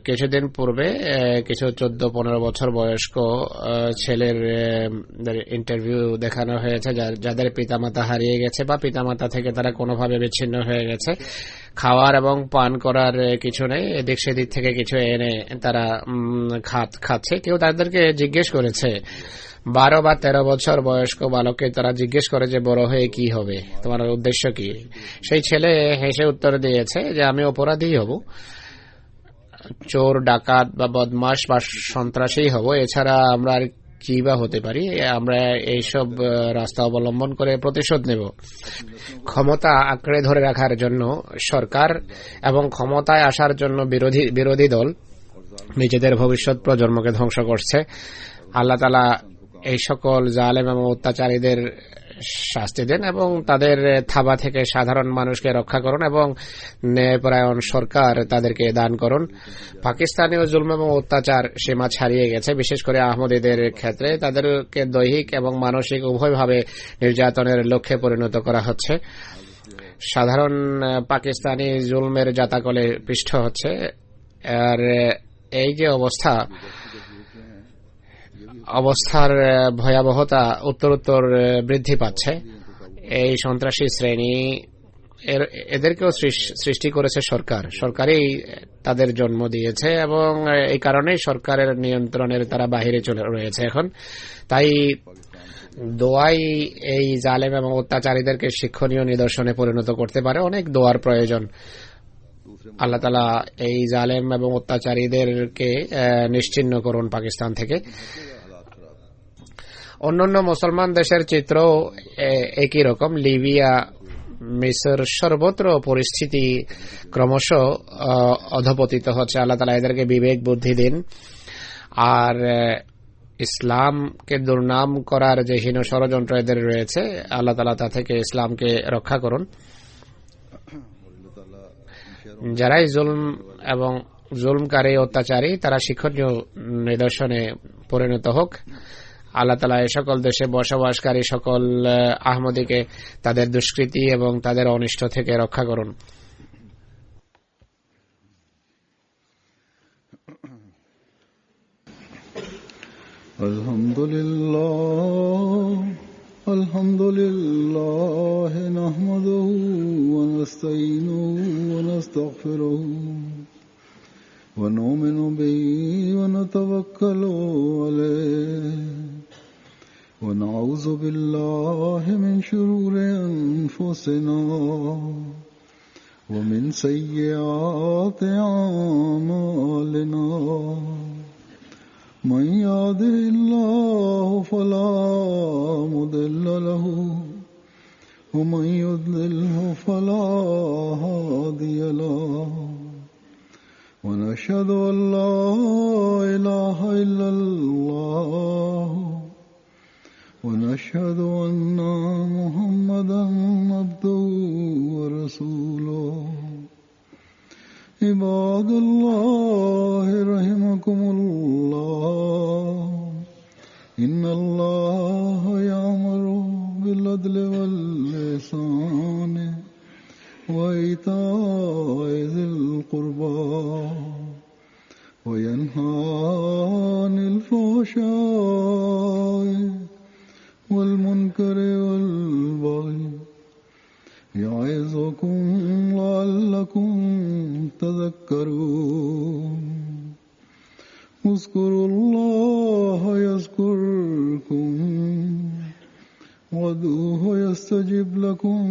কিছুদিন পূর্বে কিছু 14-15 বছর বয়স্ক ছেলের ইন্টারভিউ দেখানো হয়েছে, যাদের পিতামাতা হারিয়ে গেছে বা পিতামাতা থেকে তারা কোনোভাবে বিচ্ছিন্ন হয়ে গেছে। খাওয়ার এবং পান করার কিছু নেই, এদিক সেদিক থেকে কিছু এনে তারা খাচ্ছে। কেউ তাদেরকে জিজ্ঞেস করেছে, 12 বা 13 বছর বয়স্ক বালককে তারা জিজ্ঞেস করে যে বড় হয়ে কি হবে, তোমার উদ্দেশ্য কি? সেই ছেলে হেসে উত্তর দিয়েছে যে আমি অপরাধী হব, চোর, ডাকাত বা বদমাশ বা সন্ত্রাসী হব, এছাড়া আমরা আর কি বা হতে পারি? আমরা এইসব রাস্তা অবলম্বন করে প্রতিশোধ নেব। ক্ষমতা আঁকড়ে ধরে রাখার জন্য সরকার এবং ক্ষমতায় আসার জন্য বিরোধী দল নিজেদের ভবিষ্যৎ প্রজন্মকে ধ্বংস করছে। আল্লাহ তাআলা এই সকল জালেম এবং অত্যাচারীদের শাস্তি দেন এবং তাদের থাবা থেকে সাধারণ মানুষকে রক্ষা করুন এবং ন্যায়পরায়ণ সরকার তাদেরকে দান করুন। পাকিস্তানীয় জুলুম এবং অত্যাচার সীমা ছাড়িয়ে গেছে, বিশেষ করে আহমদীদের ক্ষেত্রে তাদেরকে দৈহিক এবং মানসিক উভয়ভাবে নির্যাতনের লক্ষ্যে পরিণত করা হচ্ছে। সাধারণ পাকিস্তানি জুলমের জাতাকলে পিষ্ট হচ্ছে। আর এই যে অবস্থার ভয়াবহতা উত্তরোত্তর বৃদ্ধি পাচ্ছে। এই সন্ত্রাসী শ্রেণী এদেরকেও সৃষ্টি করেছে সরকারই তাদের জন্ম দিয়েছে এবং এই কারণেই সরকারের নিয়ন্ত্রণের তারা বাহিরে চলে রয়েছে এখন। তাই দোয়াই এই জালেম এবং অত্যাচারীদেরকে শিক্ষণীয় নিদর্শনে পরিণত করতে পারে। অনেক দোয়ার প্রয়োজন। আল্লাহ তাআলা এই জালেম এবং অত্যাচারীদেরকে নিশ্চিহ্ন করুন পাকিস্তান থেকে। অন্যান্য মুসলমান দেশের চিত্র একই রকম। লিবিয়া, মিসর, সর্বত্র পরিস্থিতি ক্রমশ অধঃপতিত হচ্ছে। আল্লাহ তাআলা এদেরকে বিবেক বুদ্ধি দিন, আর ইসলামকে দুর্নাম করার যে হীন ষড়যন্ত্র এদের রয়েছে, আল্লাহ তাআলা তা থেকে ইসলামকে রক্ষা করুন। যারাই জুলম এবং জুলমকারী, অত্যাচারী, তারা শিক্ষণীয় নিদর্শনে পরিণত হোক। আল্লাহ তাআলা এই সকল দেশে বসবাসকারী সকল আহমদীকে তাদের দুষ্কৃতি এবং তাদের অনিষ্ট থেকে রক্ষা করুন। আলহামদুলিল্লাহ নাহমাদুহু ওয়া নাস্তাঈনুহু ওয়া নাস্তাগফিরুহু ونؤمن به ونتوكل عليه ونعوذ بالله من شرور أنفسنا ومن سيئات أعمالنا من يهده الله فلا مضل له ومن يضلله فلا هادي له ونشهد أن لا إله إلا الله ونشهد أن محمدا عبده ورسوله عباد الله رحمكم الله إن الله يأمر بالعدل والإحسان وإيتاء ذي القربى وينهى عن الفحشاء والمنكر والبغي يعظكم لعلكم تذكرون اذكروا الله يذكركم وادعوه يستجب لكم